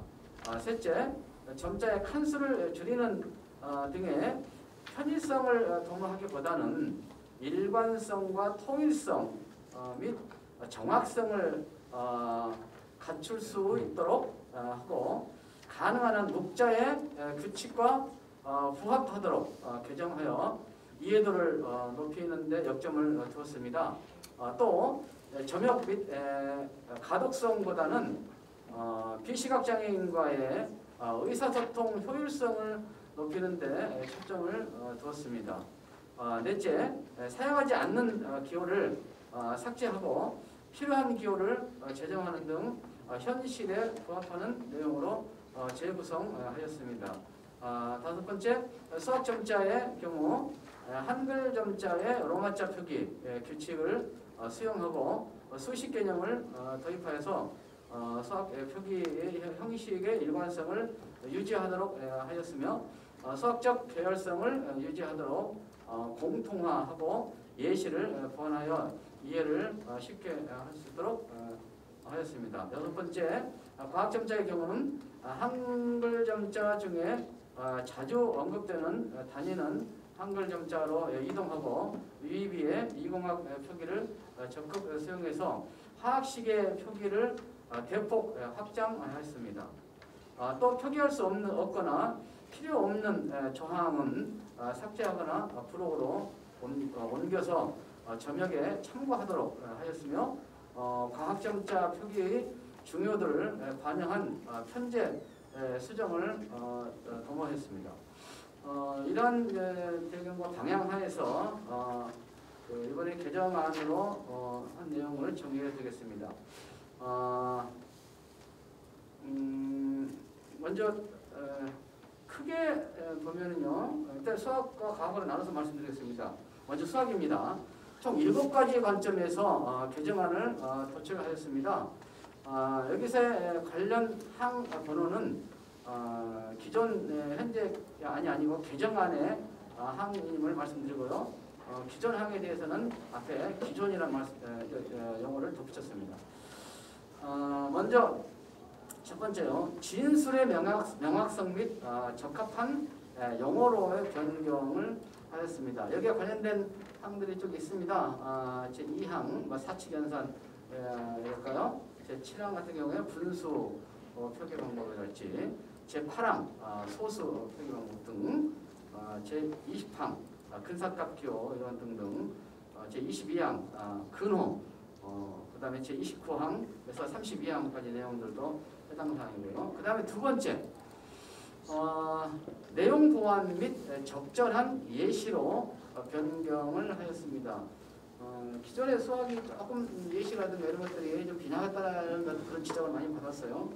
셋째, 점자의 칸수를 줄이는 등의 편의성을 도모하기보다는 일관성과 통일성 및 정확성을 갖출 수 있도록 하고 가능한 한 묵자의 규칙과 부합하도록 개정하여 이해도를 높이는 데 역점을 두었습니다. 또 점역 및 가독성보다는 비시각장애인과의 의사소통 효율성을 높이는 데 초점을 두었습니다. 넷째, 사용하지 않는 기호를 삭제하고 필요한 기호를 제정하는 등 현실에 부합하는 내용으로 재구성하였습니다. 다섯 번째, 수학 점자의 경우 한글 점자의 로마자 표기 규칙을 수용하고 수식 개념을 도입하여서 수학 표기의 형식의 일관성을 유지하도록 하였으며 수학적 계열성을 유지하도록 공통화하고 예시를 보완하여 이해를 쉽게 할 수 있도록 하였습니다. 여섯 번째, 과학 점자의 경우는 한글 점자 중에 자주 언급되는 단위는 한글 점자로 이동하고 유의비의 이공학 표기를 적극 사용해서 화학식의 표기를 대폭 확장하였습니다. 또 표기할 수 없거나 필요 없는 조항은 삭제하거나 부록으로 옮겨서 점역에 참고하도록 하였으며 과학점자 표기의 중요도를 반영한 편제 수정을 도모했습니다. 이러한 배경과 방향하에서 이번에 개정안으로 한 내용을 정리해 드리겠습니다. 먼저 크게 보면은요, 일단 수학과 과학으로 나눠서 말씀드리겠습니다. 먼저 수학입니다. 총 7가지 관점에서 개정안을 도출하였습니다. 여기서 관련 항 번호는 기존 현재 아니고 개정안의 항임을 말씀드리고요. 기존 항에 대해서는 앞에 기존이라는 용어를 덧붙였습니다. 먼저 첫 번째요. 진술의 명확성 및 적합한 용어로의 변경을 하였습니다. 여기에 관련된 항들이 좀 있습니다. 제2항 사칙연산일까요? 제7항 같은 경우에 분수 표기 방법이랄지 제8항 소수 표기 방법 등 제20항 근사값 기호 이런 등등 제22항 근호 그 다음에 제29항에서 32항까지 내용들도 해당 사항이고요. 그 다음에 두 번째 내용 보완 및 적절한 예시로 변경을 하였습니다. 기존의 수학이 조금 예시라든가 이런 것들이 좀 빗나갔다는 그런 지적을 많이 받았어요.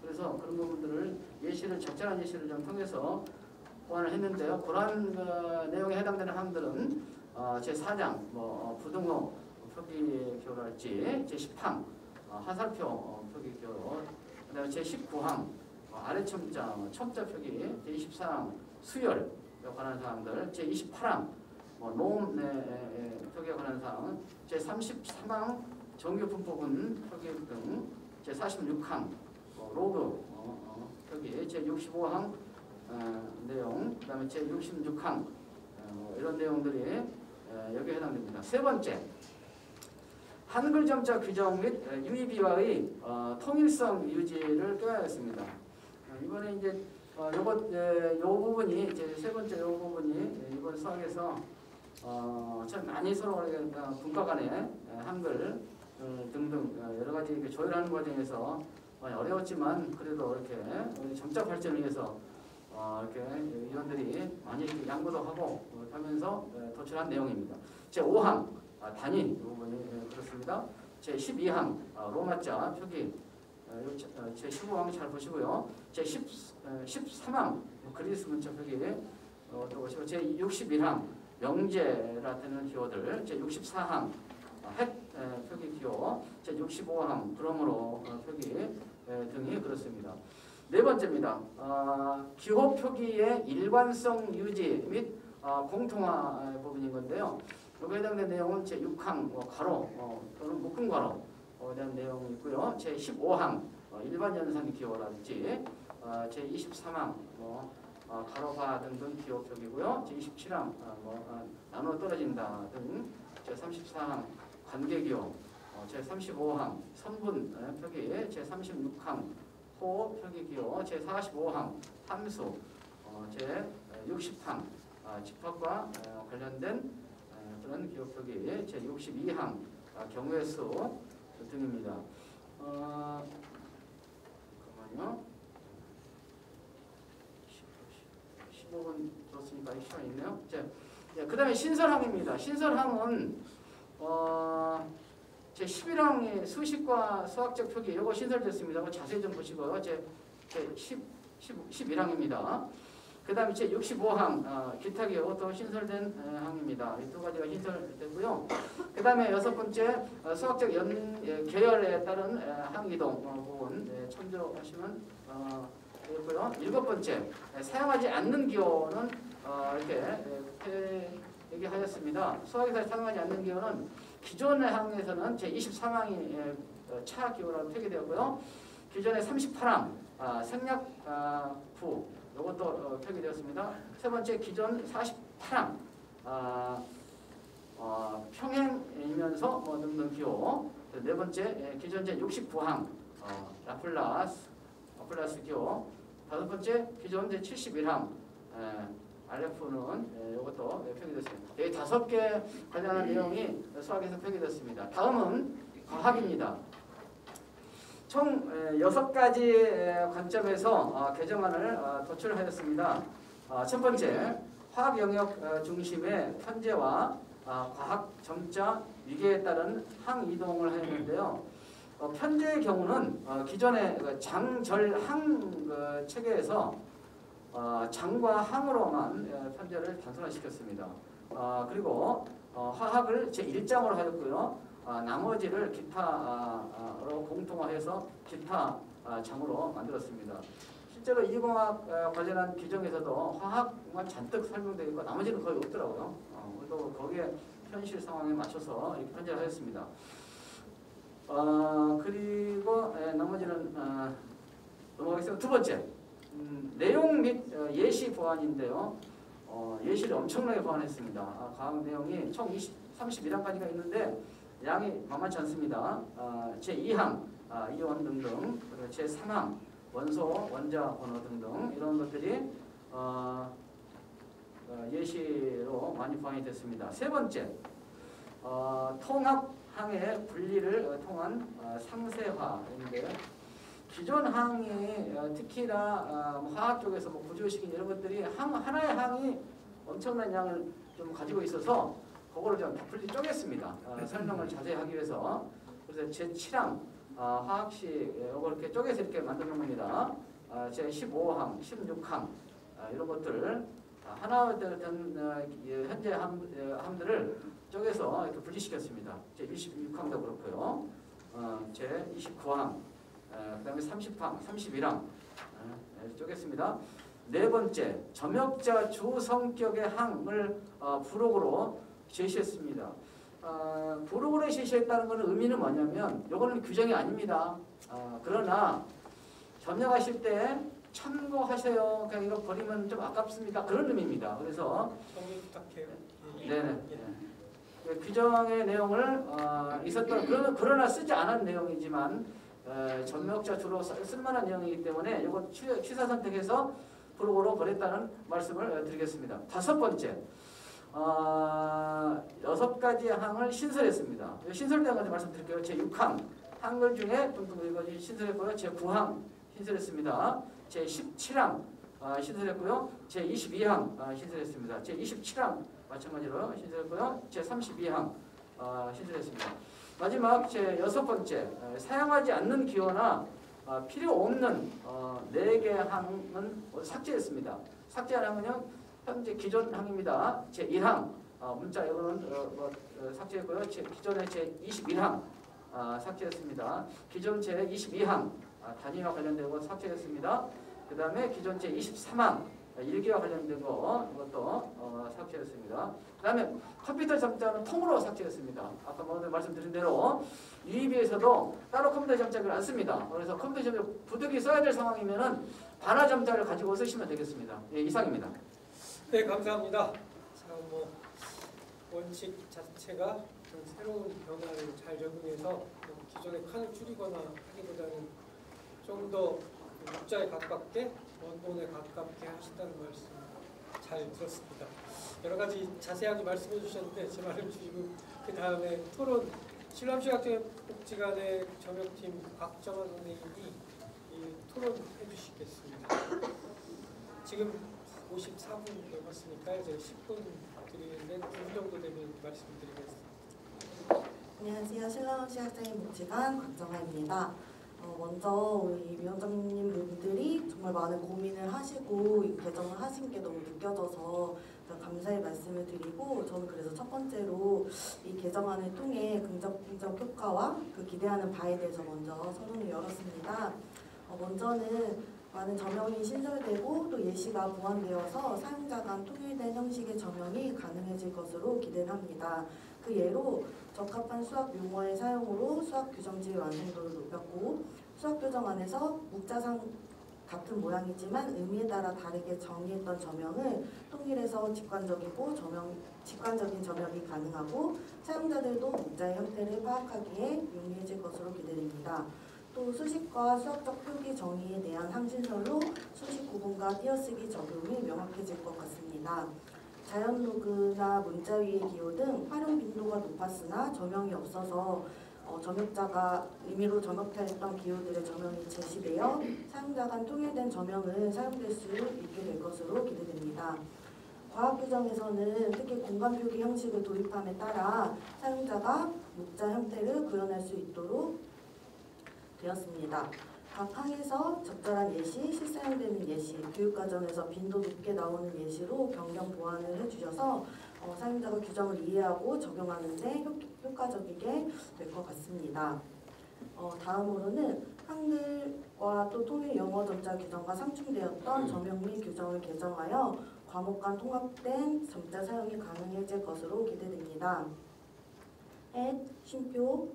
그래서 그런 부분들을 적절한 예시를 좀 통해서 보완을 했는데요. 그러한 내용에 해당되는 항들은 제4장 부등호 표기 기호랄지 제10항 하살표 표기 기호, 그다음에 제19항 아래 첨자 표기, 제24항 수열에 관한 사항들, 제28항 노음 표기에 관한 사항, 제33항 정규 분법은 표기 등, 제46항 로그 표기, 제65항 내용, 그다음에 제66항 이런 내용들이 여기에 해당됩니다. 세 번째, 한글 점자 규정 및 유의비와의 통일성 유지를 꾀하였습니다. 이번에 이제 요 부분이 세 번째 요 부분이 이번 수학에서 참 많이 서로 분과 간의 한글 등등 여러 가지 조율하는 과정에서 어려웠지만 그래도 이렇게 점자 발전을 위해서 이렇게 위원들이 많이 양보도 하고 하면서 도출한 내용입니다. 제5항 단위 부분이 그렇습니다. 제12항 로마자 표기, 제15항 잘 보시고요. 제13항 그리스 문자 표기 또 보시고, 제61항 명제라는 기호들, 제64항 핵 표기 기호, 제65항 그러므로 표기 등이 그렇습니다. 네 번째입니다. 기호 표기의 일관성 유지 및 공통화 부분인 건데요. 여기에 해당된 내용은 제6항 가로 또는 묶음 가로에 대한 내용이 있고요. 제15항 일반 연상 기호라든지 제23항 가로바 등등 기호 표기고요. 제27항 나눠 떨어진다 등, 제34항 관계 기호, 제35항 선분 표기, 제36항 호 표기 기호, 제45항 함수, 제60항 집합과 관련된 그런 기호 표기, 제62항 경우의 수 등입니다. 잠깐만요. 15분 줬으니까 시간이 있네요. 그 다음에 신설항입니다. 신설항은 제11항의 수식과 수학적 표기, 이거 신설됐습니다. 자세히 좀 보시고요. 제11항입니다. 그 다음에 제65항 기타 기호도 신설된 항입니다. 이 두 가지가 신설되고요. 그 다음에 여섯 번째 수학적 계열에 따른 항이동 부분 참조하시면 되고요. 일곱 번째 사용하지 않는 기호는 이렇게 얘기하였습니다. 수학에서 사용하지 않는 기호는 기존의 항에서는 제23항이 차 기호라고 표기되었고요. 기존의 38항 생략부 이것도 표기되었습니다. 세 번째 기존 48항 평행이면서 등등 기호. 네 번째 기존 제69항 라플라스 기호. 다섯 번째 기존 제71항 RF는 이것도 표기됐습니다. 이 5개 관련한 내용이 수학에서 표기됐습니다. 다음은 과학입니다. 총 6가지 관점에서 개정안을 도출하였습니다. 첫 번째, 화학 영역 중심의 편제와 과학 점자 위계에 따른 항이동을 하였는데요. 편제의 경우는 기존의 장절항 체계에서 장과 항으로만 편제를 단순화시켰습니다. 그리고 화학을 제1장으로 하였고요. 나머지를 기타로 공통화해서 기타 장으로 만들었습니다. 실제로 이공학 관련한 규정에서도 화학만 잔뜩 설명되어 있고 나머지는 거의 없더라고요. 그래서 거기에 현실 상황에 맞춰서 이렇게 편제를 하였습니다. 그리고 나머지는 넘어가겠습니다. 두 번째, 내용 및 예시 보완인데요. 예시를 엄청나게 보완했습니다. 과학 내용이 총 31항까지가 있는데 양이 만만치 않습니다. 제2항 이온 등등, 그리고 제3항 원소, 원자, 번호 등등 이런 것들이 예시로 많이 보완이 됐습니다. 세 번째, 통합항의 분리를 통한 상세화인데 기존 항이 특히나 화학 쪽에서 뭐 구조식인 이런 것들이 하나의 항이 엄청난 양을 좀 가지고 있어서 그거를 좀 부풀리 쪼갰습니다. 설명을 자세히 하기 위해서. 그래서 제7항 화학식 이거 이렇게 쪼개서 이렇게 만든 겁니다. 제15항, 16항 이런 것들 하나 된 현재 함들을 쪼개서 이렇게 분리시켰습니다. 제26항도 그렇고요. 제29항, 그다음에 30항, 31항 쪼갰습니다. 네 번째, 점역자 주 성격의 항을 부록으로 제시했습니다. 부록으로 제시했다는 것은 의미는 뭐냐면 이거는 규정이 아닙니다. 그러나 점역하실 때 참고하세요. 그냥 이거 버리면 좀 아깝습니다. 그런 의미입니다. 그래서 정리 부탁해요. 네네. 규정의 내용을 그러나 쓰지 않은 내용이지만 점역자 주로 쓸만한 내용이기 때문에 이거 취사 선택해서 부록으로 버렸다는 말씀을 드리겠습니다. 다섯 번째, 6가지 항을 신설했습니다. 신설된 건지 말씀드릴게요. 제6항 한글 중에 이거 신설했고요. 제9항 신설했습니다. 제17항 신설했고요. 제22항 신설했습니다. 제27항 마찬가지로 신설했고요. 제32항 신설했습니다. 마지막 제6번째, 사용하지 않는 기호나 필요 없는 4개 항은 삭제했습니다. 삭제한 항은요, 현재 기존 항입니다. 제1항 문자 이거는 삭제했고요. 기존의 제21항 삭제했습니다. 기존 제22항 단위와 관련된 거 삭제했습니다. 그 다음에 기존 제23항 일기와 관련된 거 이것도 삭제했습니다. 그 다음에 컴퓨터 점자는 통으로 삭제했습니다. 아까 먼저 말씀드린 대로 유의비에서도 따로 컴퓨터 점자를 안 씁니다. 그래서 컴퓨터 점자 부득이 써야 될 상황이면은 반화 점자를 가지고 쓰시면 되겠습니다. 예, 이상입니다. 네, 감사합니다. 자, 뭐 원칙 자체가 좀 새로운 변화를 잘 적응해서 기존의 칸을 줄이거나 하기보다는 좀 더 문자에 가깝게 원본에 가깝게 하신다는 말씀 잘 들었습니다. 여러 가지 자세하게 말씀해 주셨는데 제 말을 주시고 그 다음에 토론 신남시각장애복지관의 점역팀 박정환 선생님이 토론해 주시겠습니다. 지금 54분 넘었으니까 이제 10분 드리는데 2분 정도 되면 말씀드리겠습니다. 안녕하세요. 신남시각장애복지관 박정아입니다. 먼저 우리 위원장님 분들이 정말 많은 고민을 하시고 이 개정을 하신 게 너무 느껴져서 감사의 말씀을 드리고, 저는 그래서 첫 번째로 이 개정안을 통해 긍정적 효과와 그 기대하는 바에 대해서 먼저 서론을 열었습니다. 먼저는 많은 점역이 신설되고 또 예시가 보완되어서 사용자 간 통일된 형식의 점역이 가능해질 것으로 기대합니다. 그 예로 적합한 수학 용어의 사용으로 수학 규정지의 완성도를 높였고, 수학 교정안에서 문자상 같은 모양이지만 의미에 따라 다르게 정의했던 점역을 통일해서 직관적인 점역이 가능하고 사용자들도 문자의 형태를 파악하기에 용이해질 것으로 기대됩니다. 또 수식과 수학적 표기 정의에 대한 항신설로 수식 구분과 띄어쓰기 적용이 명확해질 것 같습니다. 자연 로그나 문자 위의 기호 등 활용 빈도가 높았으나 점역이 없어서 점역자가 의미로 점역했던 기호들의 점역이 제시되어 사용자 간 통일된 점역은 사용될 수 있게 될 것으로 기대됩니다. 과학 규정에서는 특히 공간 표기 형식을 도입함에 따라 사용자가 문자 형태를 구현할 수 있도록 되었습니다. 각 항에서 적절한 예시, 실사용되는 예시, 교육과정에서 빈도 높게 나오는 예시로 변경 보완을 해주셔서 사용자가 규정을 이해하고 적용하는 데 효과적이게 될 것 같습니다. 다음으로는 한글과 또 통일 영어 점자 규정과 상충되었던 점역 및 규정을 개정하여 과목 간 통합된 점자 사용이 가능해질 것으로 기대됩니다. 쉼표,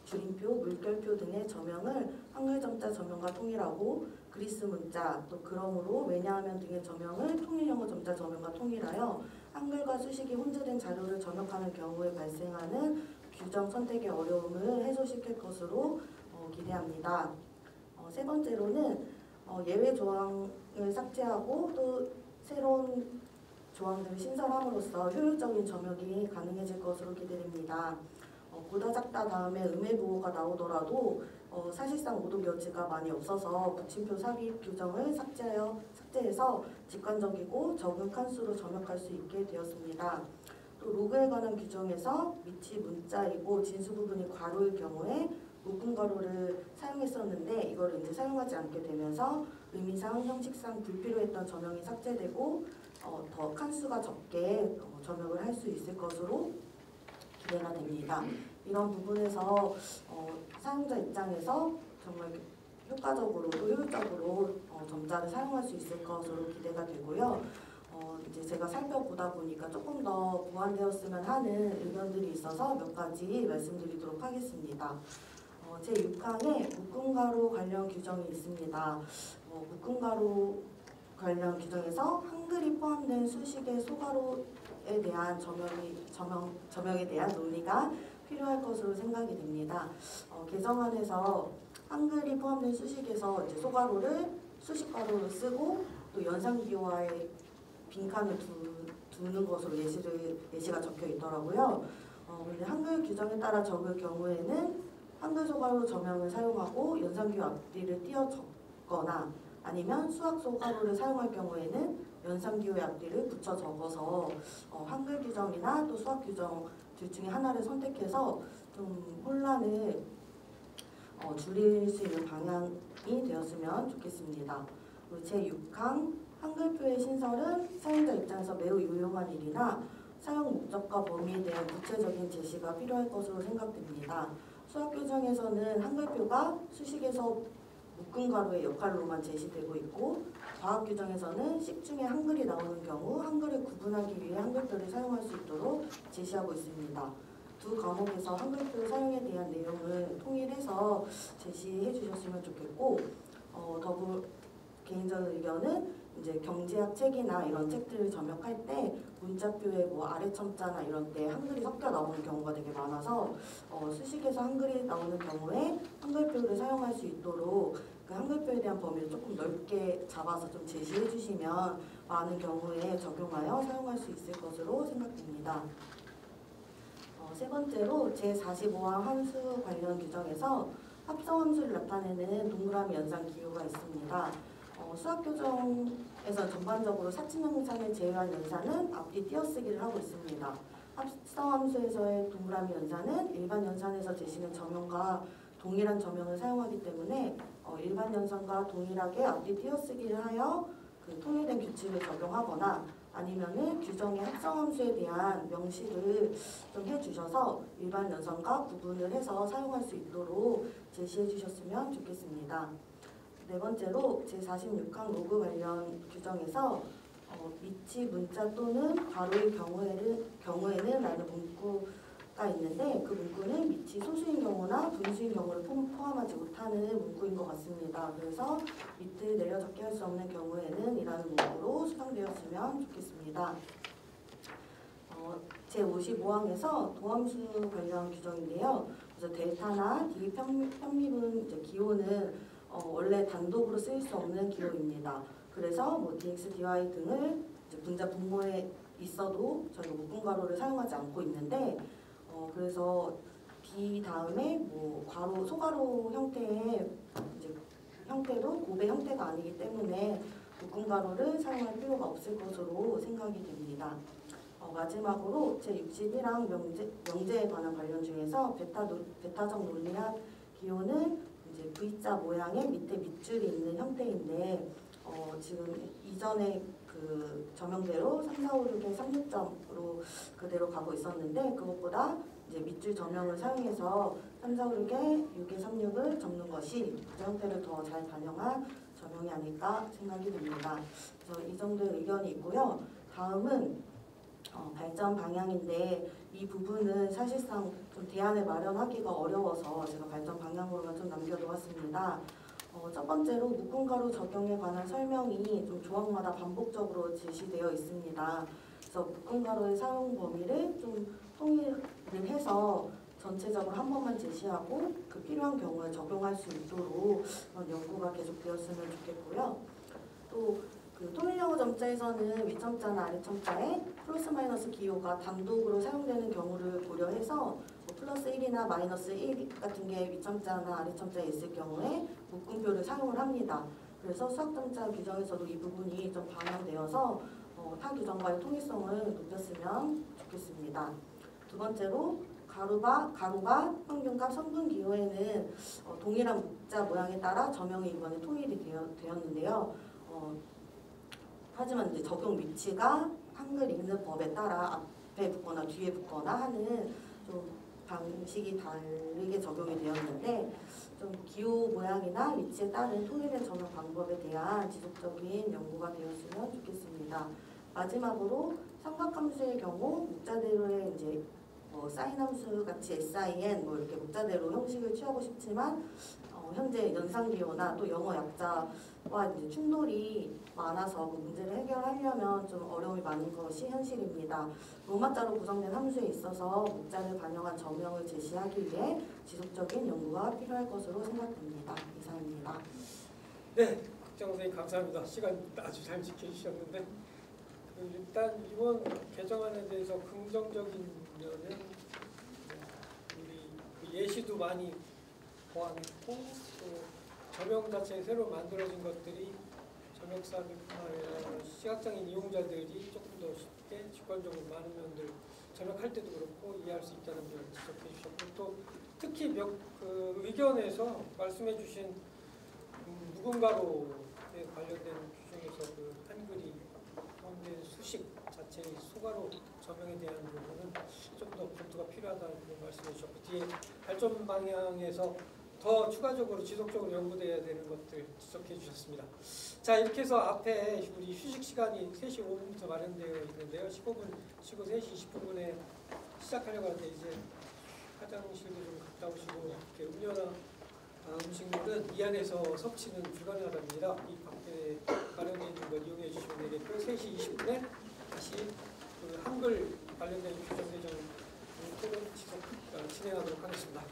줄임표, 물결표 등의 점역을 한글 점자 점역과 통일하고 그리스 문자, 또 그러므로 왜냐하면 등의 점역을 통일 영어 점자 점역과 통일하여 한글과 수식이 혼재된 자료를 점역하는 경우에 발생하는 규정 선택의 어려움을 해소시킬 것으로 기대합니다. 세 번째로는 예외 조항을 삭제하고 또 새로운 조항들을 신설함으로써 효율적인 점역이 가능해질 것으로 기대됩니다. 보다 작다 다음에 음해보호가 나오더라도 사실상 오독 여지가 많이 없어서 붙임표 삽입 규정을 삭제해서 직관적이고 적은 칸수로 점역할 수 있게 되었습니다. 또 로그에 관한 규정에서 밑이 문자이고 진수 부분이 괄호일 경우에 묶음 괄호를 사용했었는데 이걸 이제 사용하지 않게 되면서 의미상 형식상 불필요했던 점역이 삭제되고 더 칸수가 적게 점역을 할 수 있을 것으로 기대가 됩니다. 이런 부분에서 사용자 입장에서 정말 효과적으로 또 효율적으로 점자를 사용할 수 있을 것으로 기대가 되고요. 이제 제가 살펴보다 보니까 조금 더 보완되었으면 하는 의견들이 있어서 몇 가지 말씀드리도록 하겠습니다. 제6항에 묶음가로 관련 규정이 있습니다. 묶음가로 관련 규정에서 한글이 포함된 수식의 소가로에 대한 점역에 대한 논의가 필요할 것으로 생각이 됩니다. 개정안에서 한글이 포함된 수식에서 이제 소가로를 수식가로로 쓰고 또 연상기호와의 빈칸을 두는 것으로 예시가 적혀 있더라고요. 근데 한글 규정에 따라 적을 경우에는 한글 소가로 점형을 사용하고 연상기호 앞뒤를 띄어 적거나 아니면 수학 소가로를 사용할 경우에는 연상기호의 앞뒤를 붙여 적어서 한글 규정이나 또 수학 규정 둘 중에 하나를 선택해서 좀 혼란을 줄일 수 있는 방향이 되었으면 좋겠습니다. 제6항 한글표의 신설은 사용자 입장에서 매우 유용한 일이나 사용 목적과 범위에 대한 구체적인 제시가 필요할 것으로 생각됩니다. 수학 규정에서는 한글표가 수식에서 묶음가로의 역할로만 제시되고 있고 과학 규정에서는 식 중에 한글이 나오는 경우 한글을 구분하기 위해 한글표를 사용할 수 있도록 제시하고 있습니다. 두 과목에서 한글표 사용에 대한 내용을 통일해서 제시해 주셨으면 좋겠고 개인적인 의견은 이제 경제학 책이나 이런 책들을 점역할 때 문자표에 뭐 아래 첨자나 이런 때 한글이 섞여 나오는 경우가 되게 많아서 수식에서 한글이 나오는 경우에 한글표를 사용할 수 있도록 그 한글표에 대한 범위를 조금 넓게 잡아서 좀 제시해 주시면 많은 경우에 적용하여 사용할 수 있을 것으로 생각됩니다. 세 번째로 제45항 함수 관련 규정에서 합성함수를 나타내는 동그라미 연상 기호가 있습니다. 수학 교정에서 전반적으로 사칭형산을 제외한 연산은 앞뒤 띄어쓰기를 하고 있습니다. 합성함수에서의 동그라미 연산은 일반 연산에서 제시된 점형과 동일한 점형을 사용하기 때문에 일반 연산과 동일하게 앞뒤 띄어쓰기를 하여 그 통일된 규칙을 적용하거나 아니면은 규정의 합성함수에 대한 명시를 좀 해주셔서 일반 연산과 구분을 해서 사용할 수 있도록 제시해 주셨으면 좋겠습니다. 네 번째로 제46항 로그 관련 규정에서 밑이 문자 또는 괄호의 경우에는 라는 문구가 있는데 그 문구는 밑이 소수인 경우나 분수인 경우를 포함하지 못하는 문구인 것 같습니다. 그래서 밑을 내려 적게 할 수 없는 경우에는 이라는 문구로 수정되었으면 좋겠습니다. 제55항에서 도함수 관련 규정인데요. 그래서 델타나 D 편미분 이제 기호는 원래 단독으로 쓰일 수 없는 기호입니다. 그래서 뭐 dx, dy 등을 이제 분자 분모에 있어도 저희가 묶음가로를 사용하지 않고 있는데 그래서 D 다음에 뭐 괄호, 소괄호 형태의 이제 형태도 곱의 형태가 아니기 때문에 묶음가로를 사용할 필요가 없을 것으로 생각이 됩니다. 마지막으로 제61항 명제에 관한 관련 중에서 베타적 논리학 기호는 이제 V자 모양의 밑에 밑줄이 있는 형태인데 지금 이전에 그 점형대로 3, 4, 5, 6의 36점으로 그대로 가고 있었는데 그것보다 이제 밑줄 점형을 사용해서 3, 4, 5, 6의 6의 36을 접는 것이 그 형태를 더 잘 반영한 점형이 아닐까 생각이 듭니다. 그래서 이 정도의 의견이 있고요. 다음은 발전 방향인데 이 부분은 사실상 좀 대안을 마련하기가 어려워서 제가 발전 방향으로만 좀 남겨놓았습니다. 첫 번째로 묶음가로 적용에 관한 설명이 좀 조항마다 반복적으로 제시되어 있습니다. 그래서 묶음가로의 사용 범위를 좀 통일을 해서 전체적으로 한 번만 제시하고 그 필요한 경우에 적용할 수 있도록 그런 연구가 계속되었으면 좋겠고요. 또 그 통일영어 점자에서는 위점자나 아래점자에 플러스 마이너스 기호가 단독으로 사용되는 경우를 고려해서 플러스 1이나 마이너스 1 같은 게 위첨자나 아래첨자에 있을 경우에 묶음표를 사용을 합니다. 그래서 수학점자 규정에서도 이 부분이 좀 반영되어서 타 규정과의 통일성을 높였으면 좋겠습니다. 두 번째로 가로가 평균값 성분 기호에는 동일한 문자 모양에 따라 저명이 이번에 통일이 되었는데요. 하지만 이제 적용 위치가 한글 읽는 법에 따라 앞에 붙거나 뒤에 붙거나 하는 좀 방식이 다르게 적용이 되었는데 좀 기호 모양이나 위치에 따른 통일의 적용 방법에 대한 지속적인 연구가 되었으면 좋겠습니다. 마지막으로 삼각함수의 경우 문자대로의 이제 사인 함수 같이 SIN 이렇게 문자대로 형식을 취하고 싶지만 현재 연상 기호나 또 영어 약자와 이제 충돌이 많아서 그 문제를 해결하려면 좀 어려움이 많은 것이 현실입니다. 로마자로 구성된 함수에 있어서 문자를 반영한 저명을 제시하기 위해 지속적인 연구가 필요할 것으로 생각됩니다. 이상입니다. 네, 국장 선생님 감사합니다. 시간 아주 잘 지켜주셨는데 일단 이번 개정안에 대해서 긍정적인 면은 우리 그 예시도 많이 보완했고 또 저명 자체에 새로 만들어진 것들이 점역사뿐만 아니라 시각장애인 이용자들이 조금 더 쉽게 직관적으로 많은 면들 점역할 때도 그렇고 이해할 수 있다는 점을 지적해 주셨고 또 특히 그 의견에서 말씀해 주신 묵은가로에 관련된 규정에서 그 한글이 포함된 수식 자체의 소가로 저명에 대한 부분은 좀 더 검토가 필요하다는 말씀해 주셨고 뒤에 발전 방향에서 더 추가적으로 지속적으로 연구돼야 되는 것들 지적해 주셨습니다. 자, 이렇게 해서 앞에 우리 휴식 시간이 3시 5분부터 마련되어 있는데요. 15분 쉬고 3시 20분에 시작하려고 하는데 이제 화장실도 좀 갔다 오시고 이렇게 음료나 음식물은 이 안에서 섭취는 불가능하답니다. 이 밖에 마련되어 있는 걸 이용해 주시면 되겠고 3시 20분에 다시 그 한글 관련된 규정 개정 토론 진행하도록 하겠습니다.